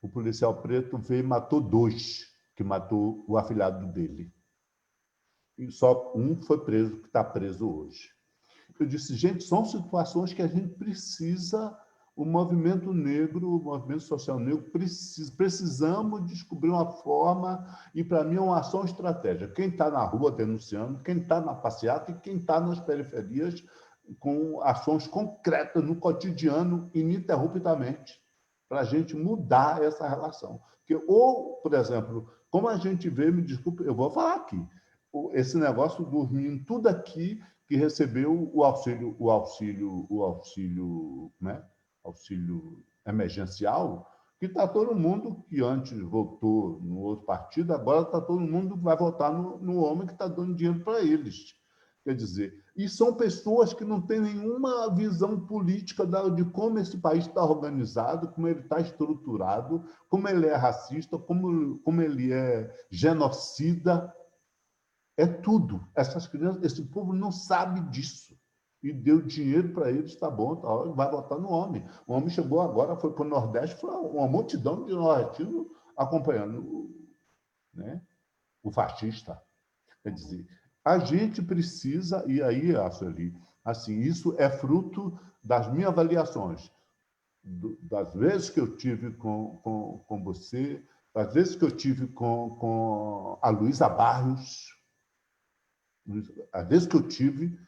O policial preto veio e matou 2, que matou o afilhado dele. E só um foi preso, que está preso hoje. Eu disse, gente, são situações que a gente precisa, o movimento negro, o movimento social negro, precisamos descobrir uma forma, e para mim é uma ação estratégica. Quem está na rua denunciando, quem está na passeata e quem está nas periferias com ações concretas no cotidiano, ininterruptamente, para a gente mudar essa relação. Porque, por exemplo, como a gente vê, me desculpe, eu vou falar aqui, esse negócio dos meninos, tudo aqui que recebeu o auxílio emergencial, que está todo mundo que antes votou no outro partido, agora está todo mundo que vai votar no homem que está dando dinheiro para eles. Quer dizer, E são pessoas que não têm nenhuma visão política de como esse país está organizado, como ele está estruturado, como ele é racista, como ele é genocida. É tudo. Essas crianças, esse povo não sabe disso. E deu dinheiro para eles, está bom, tá, vai votar no homem. O homem chegou agora, foi para o Nordeste, foi uma multidão de nordestinos acompanhando, né, o fascista. Quer dizer, a gente precisa, e aí, Sueli, assim, isso é fruto das minhas avaliações, das vezes que eu tive com você, das vezes que eu tive com a Luísa Barrios, as vezes que eu tive,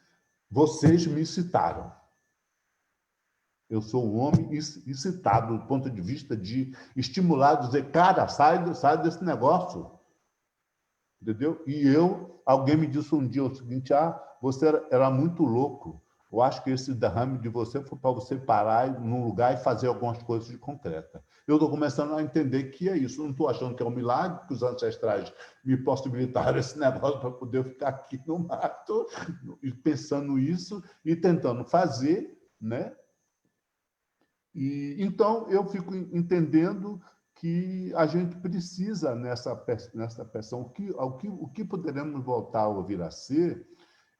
vocês me citaram. Eu sou um homem excitado do ponto de vista de estimular, dizer, cara, sai desse negócio. Entendeu? E alguém me disse um dia o seguinte, você era muito louco. Eu acho que esse derrame de você foi para você parar num lugar e fazer algumas coisas de concreta. Eu estou começando a entender que é isso. Eu não estou achando que é um milagre que os ancestrais me possibilitaram esse negócio para poder ficar aqui no mato, pensando isso e tentando fazer, né? E, então, eu fico entendendo que a gente precisa, nessa pressão, o que poderemos voltar a vir a ser,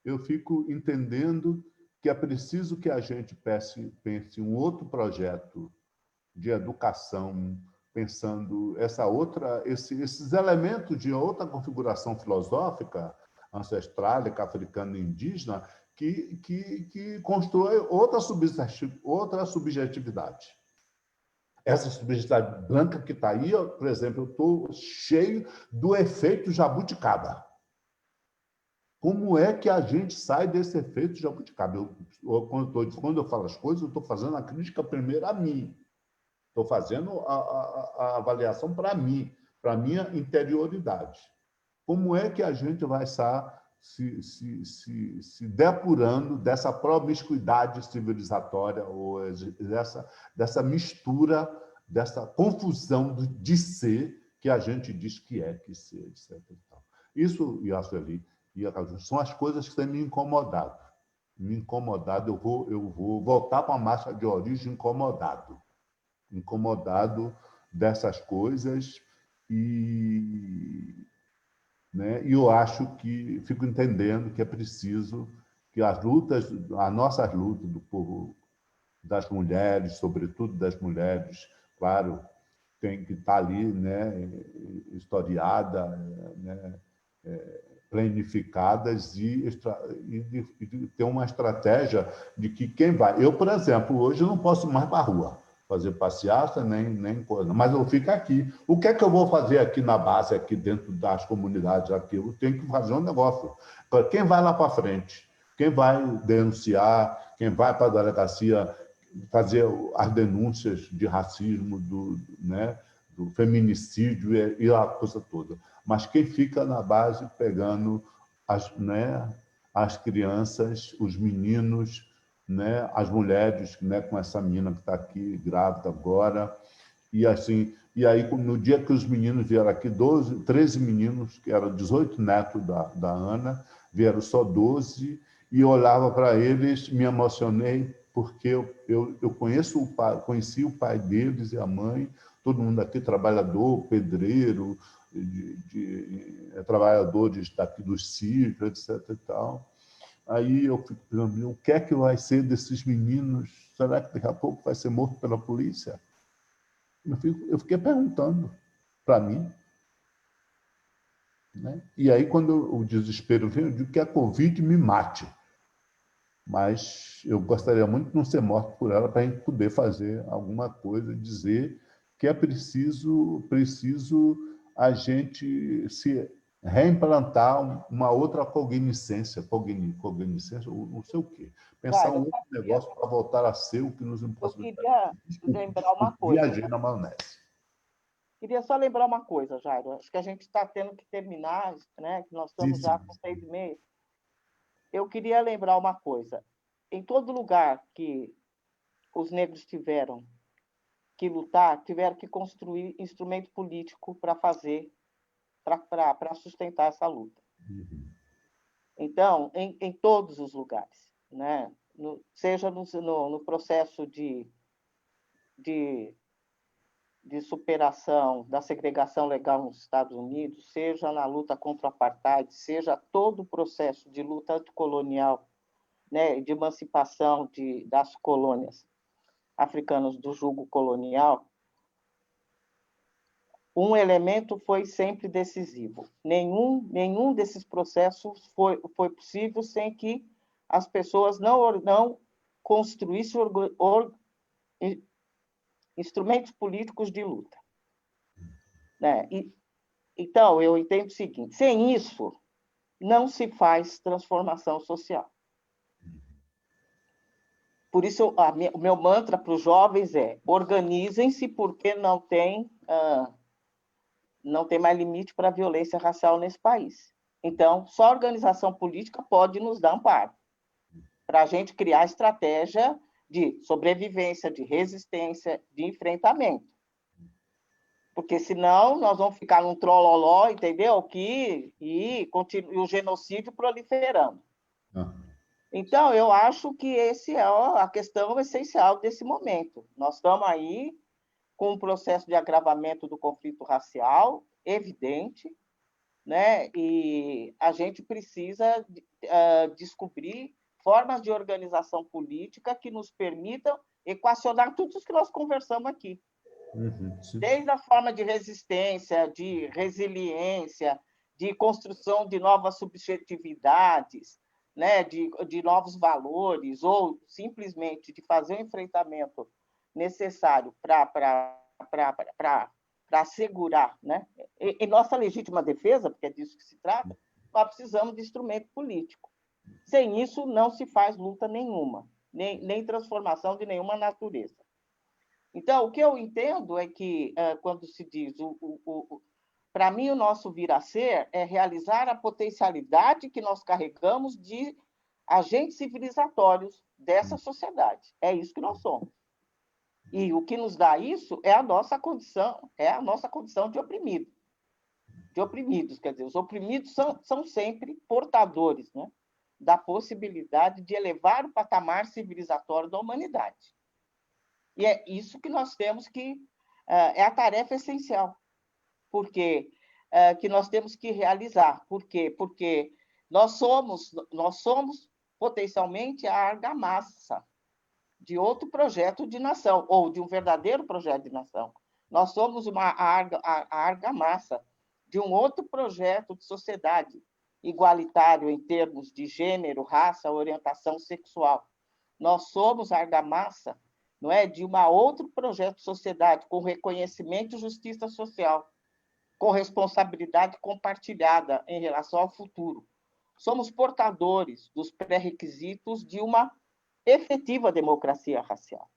eu fico entendendo que é preciso que a gente pense em um outro projeto de educação, pensando esses elementos de outra configuração filosófica, ancestrálica, africana e indígena, que constrói outra subjetividade. Essa subjetividade branca que está aí, por exemplo, eu estou cheio do efeito jabuticaba. Como é que a gente sai desse efeito jabuticaba? Quando eu falo as coisas, eu estou fazendo a crítica primeiro a mim. Estou fazendo a avaliação para mim, para a minha interioridade. Como é que a gente vai estar se depurando dessa promiscuidade civilizatória, ou dessa mistura, dessa confusão de ser que a gente diz que ser, etc. Isso, Sueli, são as coisas que têm me incomodado. Eu vou voltar para a marcha de origem incomodado dessas coisas né? E eu acho que fico entendendo que é preciso que as nossas lutas do povo, das mulheres, sobretudo das mulheres, claro, tem que estar ali, né, historiada, né, planificadas e ter uma estratégia de que quem vai... Eu, por exemplo, hoje não posso ir mais para a rua fazer passeata, nem coisa. Mas eu fico aqui. O que é que eu vou fazer aqui na base, aqui dentro das comunidades? Aqui? Eu tenho que fazer um negócio. Quem vai lá para frente? Quem vai denunciar? Quem vai para a delegacia fazer as denúncias de racismo, né, do feminicídio e a coisa toda? Mas quem fica na base pegando as crianças, os meninos, né, as mulheres, né, com essa menina que está aqui grávida agora, e assim, e aí no dia que os meninos vieram aqui, 13 meninos, que eram 18 netos da Ana, vieram só 12, e eu olhava para eles, me emocionei, porque eu conheci o pai deles e a mãe, todo mundo aqui trabalhador, pedreiro, trabalhadores daqui dos sítios, etc. e tal. Aí eu fico pensando, o que é que vai ser desses meninos? Será que daqui a pouco vai ser morto pela polícia? Eu fiquei perguntando para mim. Né? E aí, quando o desespero vem, eu digo que a Covid me mate. Mas eu gostaria muito de não ser morto por ela para a gente poder fazer alguma coisa, dizer que é preciso a gente se reimplantar uma outra cogniscência, não sei o quê. Pensar um outro negócio para voltar a ser o que nos impossibilita. Eu queria lembrar uma coisa. Viajei na maionese. Queria só lembrar uma coisa, Jairo. Acho que a gente está tendo que terminar, né? Que nós estamos já com 6h30. Eu queria lembrar uma coisa. Em todo lugar que os negros tiveram que lutar, tiveram que construir instrumento político para sustentar essa luta. Então, em todos os lugares, né? Seja no processo de superação da segregação legal nos Estados Unidos, seja na luta contra o apartheid, seja todo o processo de luta anticolonial, né, de emancipação das colônias africanas do jugo colonial, um elemento foi sempre decisivo. Nenhum desses processos foi possível sem que as pessoas não construíssem instrumentos políticos de luta. Né? Então, eu entendo o seguinte: sem isso, não se faz transformação social. Por isso, o meu mantra para os jovens é: organizem-se, porque não tem mais limite para a violência racial nesse país. Então, só a organização política pode nos dar amparo para a gente criar estratégia de sobrevivência, de resistência, de enfrentamento. Porque, senão, nós vamos ficar num trololó, entendeu? E o genocídio proliferando. Então, eu acho que essa é a questão essencial desse momento. Nós estamos aí com um processo de agravamento do conflito racial evidente, né? E a gente precisa descobrir formas de organização política que nos permitam equacionar tudo isso que nós conversamos aqui. Desde a forma de resistência, de resiliência, de construção de novas subjetividades, né? de novos valores, ou simplesmente de fazer o enfrentamento necessário para assegurar, né? Em nossa legítima defesa, porque é disso que se trata, nós precisamos de instrumento político. Sem isso, não se faz luta nenhuma, nem transformação de nenhuma natureza. Então, o que eu entendo é que, quando se diz, para mim, o nosso vir a ser é realizar a potencialidade que nós carregamos de agentes civilizatórios dessa sociedade. É isso que nós somos. E o que nos dá isso é a nossa condição de oprimido. De oprimidos, quer dizer, os oprimidos são sempre portadores, né, da possibilidade de elevar o patamar civilizatório da humanidade. E é isso que nós temos que... é a tarefa essencial, porque que nós temos que realizar. Por quê? Porque nós somos potencialmente a argamassa de outro projeto de nação, ou de um verdadeiro projeto de nação. Nós somos a argamassa de um outro projeto de sociedade igualitário em termos de gênero, raça, orientação sexual. Nós somos a argamassa, não é, de um outro projeto de sociedade com reconhecimento e justiça social, com responsabilidade compartilhada em relação ao futuro. Somos portadores dos pré-requisitos de uma efetiva democracia racial.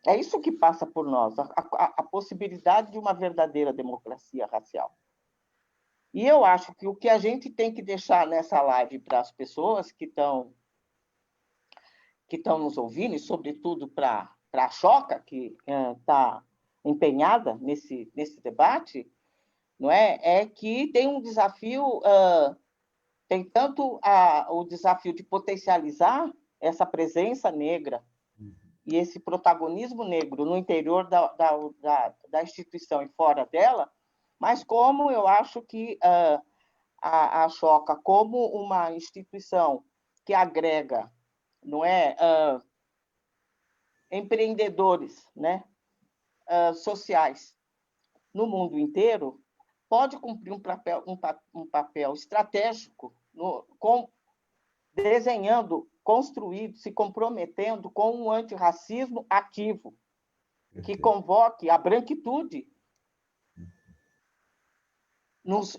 É isso que passa por nós, a possibilidade de uma verdadeira democracia racial. E eu acho que o que a gente tem que deixar nessa live para as pessoas que estão nos ouvindo, e sobretudo para a Choca, que está empenhada nesse debate, não é que tem um desafio, tem tanto o desafio de potencializar essa presença negra e esse protagonismo negro no interior da instituição e fora dela, mas como eu acho que a Choca, como uma instituição que agrega, não é, empreendedores, né, sociais no mundo inteiro, pode cumprir um papel estratégico desenhando, construído, se comprometendo com um antirracismo ativo, que convoque a branquitude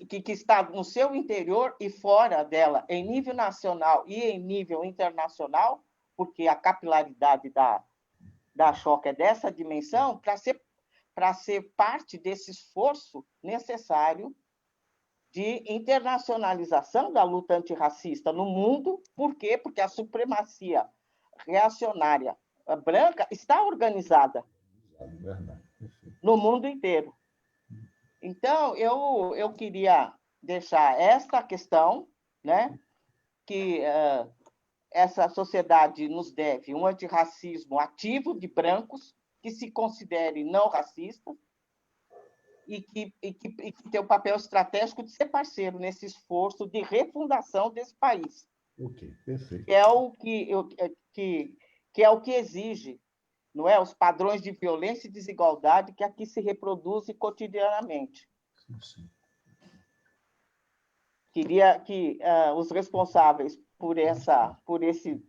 que está no seu interior e fora dela, em nível nacional e em nível internacional, porque a capilaridade da Choca é dessa dimensão, para ser parte desse esforço necessário de internacionalização da luta antirracista no mundo. Por quê? Porque a supremacia reacionária branca está organizada no mundo inteiro. Então, eu queria deixar esta questão, né, que essa sociedade nos deve um antirracismo ativo de brancos que se considere não racista e que tem o papel estratégico de ser parceiro nesse esforço de refundação desse país. Ok, perfeito. Que é o que exige, não é, os padrões de violência e desigualdade que aqui se reproduzem cotidianamente. Sim. Queria que os responsáveis por esse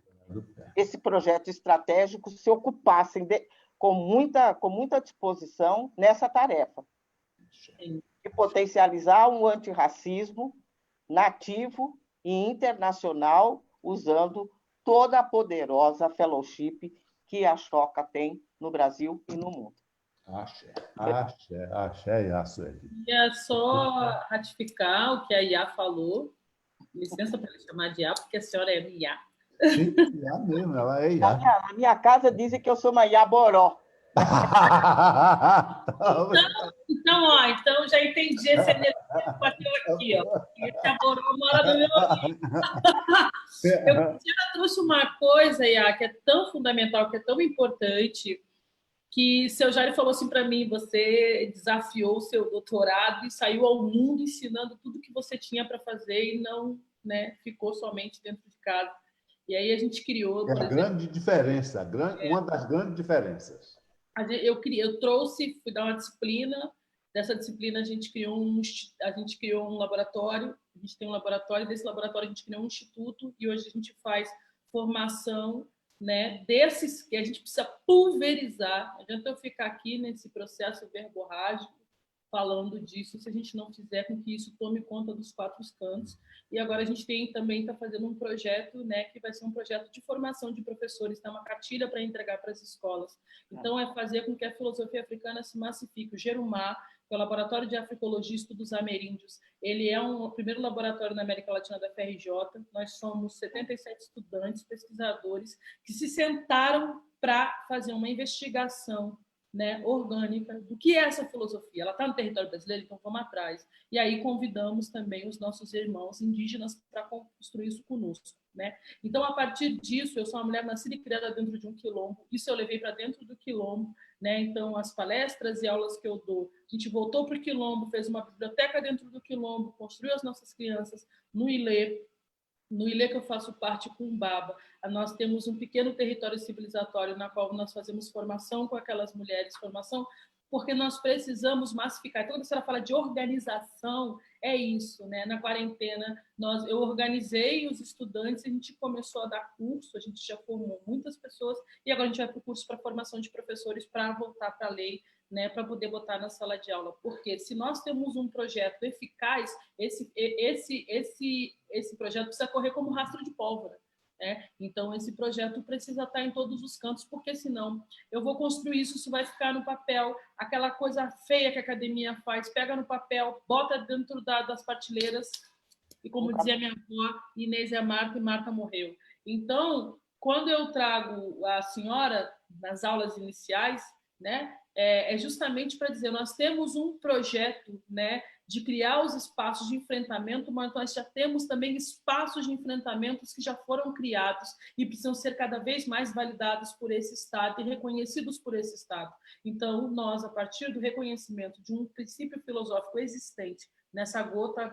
projeto estratégico se ocupassem com muita disposição nessa tarefa de potencializar um antirracismo nativo e internacional, usando toda a poderosa fellowship que a Choca tem no Brasil e no mundo. Axé, Sueli. Queria só ratificar o que a Iá falou. Licença para chamar de Iá, porque a senhora é Iá. Sim, Iá mesmo, ela é Iá. Na minha casa dizem que eu sou uma Iaboró. Então já entendi esse energia que bateu aqui, ó. Esse Iaboró mora no meu amigo. Eu trouxe uma coisa, Iá, que é tão fundamental, que é tão importante, que seu Jair falou assim para mim: você desafiou o seu doutorado e saiu ao mundo ensinando tudo que você tinha para fazer e não, né, ficou somente dentro de casa. E aí a gente criou... É a grande diferença, uma das grandes diferenças. Eu trouxe, fui dar uma disciplina, dessa disciplina a gente criou um laboratório, a gente tem um laboratório, desse laboratório a gente criou um instituto e hoje a gente faz formação, né, desses que a gente precisa pulverizar. Não adianta eu ficar aqui nesse processo verborrágico falando disso se a gente não fizer com que isso tome conta dos quatro cantos. E agora a gente também está fazendo um projeto, né, que vai ser um projeto de formação de professores, tá, uma cartilha para entregar para as escolas. Então, é fazer com que a filosofia africana se massifique. O Gerumá, que é o Laboratório de Africologia e Estudos Ameríndios, ele é o primeiro laboratório na América Latina da FRJ. Nós somos 77 estudantes, pesquisadores, que se sentaram para fazer uma investigação, né, orgânica do que é essa filosofia. Ela está no território brasileiro, então vamos atrás. E aí convidamos também os nossos irmãos indígenas para construir isso conosco, né? Então, a partir disso, eu sou uma mulher nascida e criada dentro de um quilombo. Isso eu levei para dentro do quilombo, né? Então, as palestras e aulas que eu dou, a gente voltou para o quilombo, fez uma biblioteca dentro do quilombo, construiu as nossas crianças no Ilê. No Ilê, que eu faço parte com o Baba, nós temos um pequeno território civilizatório na qual nós fazemos formação com aquelas mulheres, formação porque nós precisamos massificar. Então, quando a senhora fala de organização, é isso, né? Na quarentena, eu organizei os estudantes, a gente começou a dar curso, a gente já formou muitas pessoas, e agora a gente vai para o curso para formação de professores para voltar para a lei, né, para poder botar na sala de aula. Porque se nós temos um projeto eficaz, esse projeto precisa correr como rastro de pólvora, né? Então, esse projeto precisa estar em todos os cantos, porque senão eu vou construir isso vai ficar no papel, aquela coisa feia que a academia faz, pega no papel, bota dentro das prateleiras, e como dizia minha avó, Inês é Marta e Marta morreu. Então, quando eu trago a senhora nas aulas iniciais, né, é justamente para dizer, nós temos um projeto, né, de criar os espaços de enfrentamento, mas nós já temos também espaços de enfrentamentos que já foram criados e precisam ser cada vez mais validados por esse Estado e reconhecidos por esse Estado. Então, nós, a partir do reconhecimento de um princípio filosófico existente nessa gota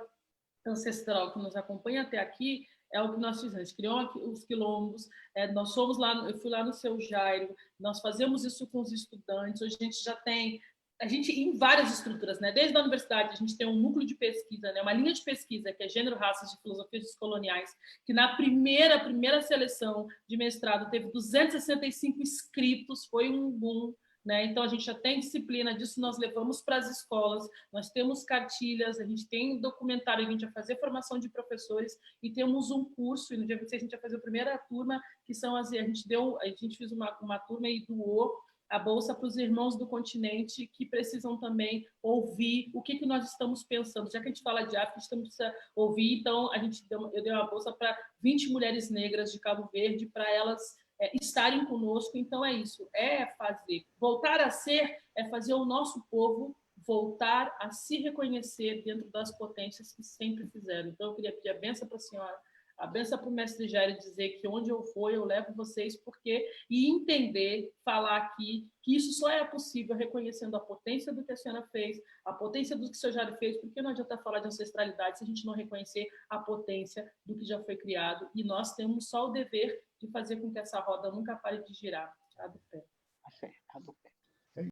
ancestral que nos acompanha até aqui, é o que nós fizemos. A gente criou os quilombos, nós fomos lá, eu fui lá no Seu Jairo, nós fazemos isso com os estudantes, hoje a gente já tem, em várias estruturas, né? Desde a universidade, a gente tem um núcleo de pesquisa, né? Uma linha de pesquisa, que é Gênero, Raças e Filosofias Descoloniais, que na primeira seleção de mestrado teve 265 inscritos, foi um boom, né? Então, a gente já tem disciplina disso, nós levamos para as escolas, nós temos cartilhas, a gente tem documentário, a gente vai fazer formação de professores e temos um curso, e no dia 26 a gente vai fazer a primeira turma, que são a gente fez uma turma e doou a bolsa para os irmãos do continente que precisam também ouvir o que nós estamos pensando. Já que a gente fala de África, a gente precisa ouvir, então eu dei uma bolsa para 20 mulheres negras de Cabo Verde, para elas estarem conosco. Então é isso, é fazer. Voltar a ser é fazer o nosso povo voltar a se reconhecer dentro das potências que sempre fizeram. Então eu queria pedir a bênção para a senhora A benção para o mestre Jairo dizer que onde eu for, eu levo vocês, porque e entender, falar aqui, que isso só é possível reconhecendo a potência do que a senhora fez, a potência do que o senhor Jairo fez, porque não adianta falar de ancestralidade se a gente não reconhecer a potência do que já foi criado, e nós temos só o dever de fazer com que essa roda nunca pare de girar. A do pé.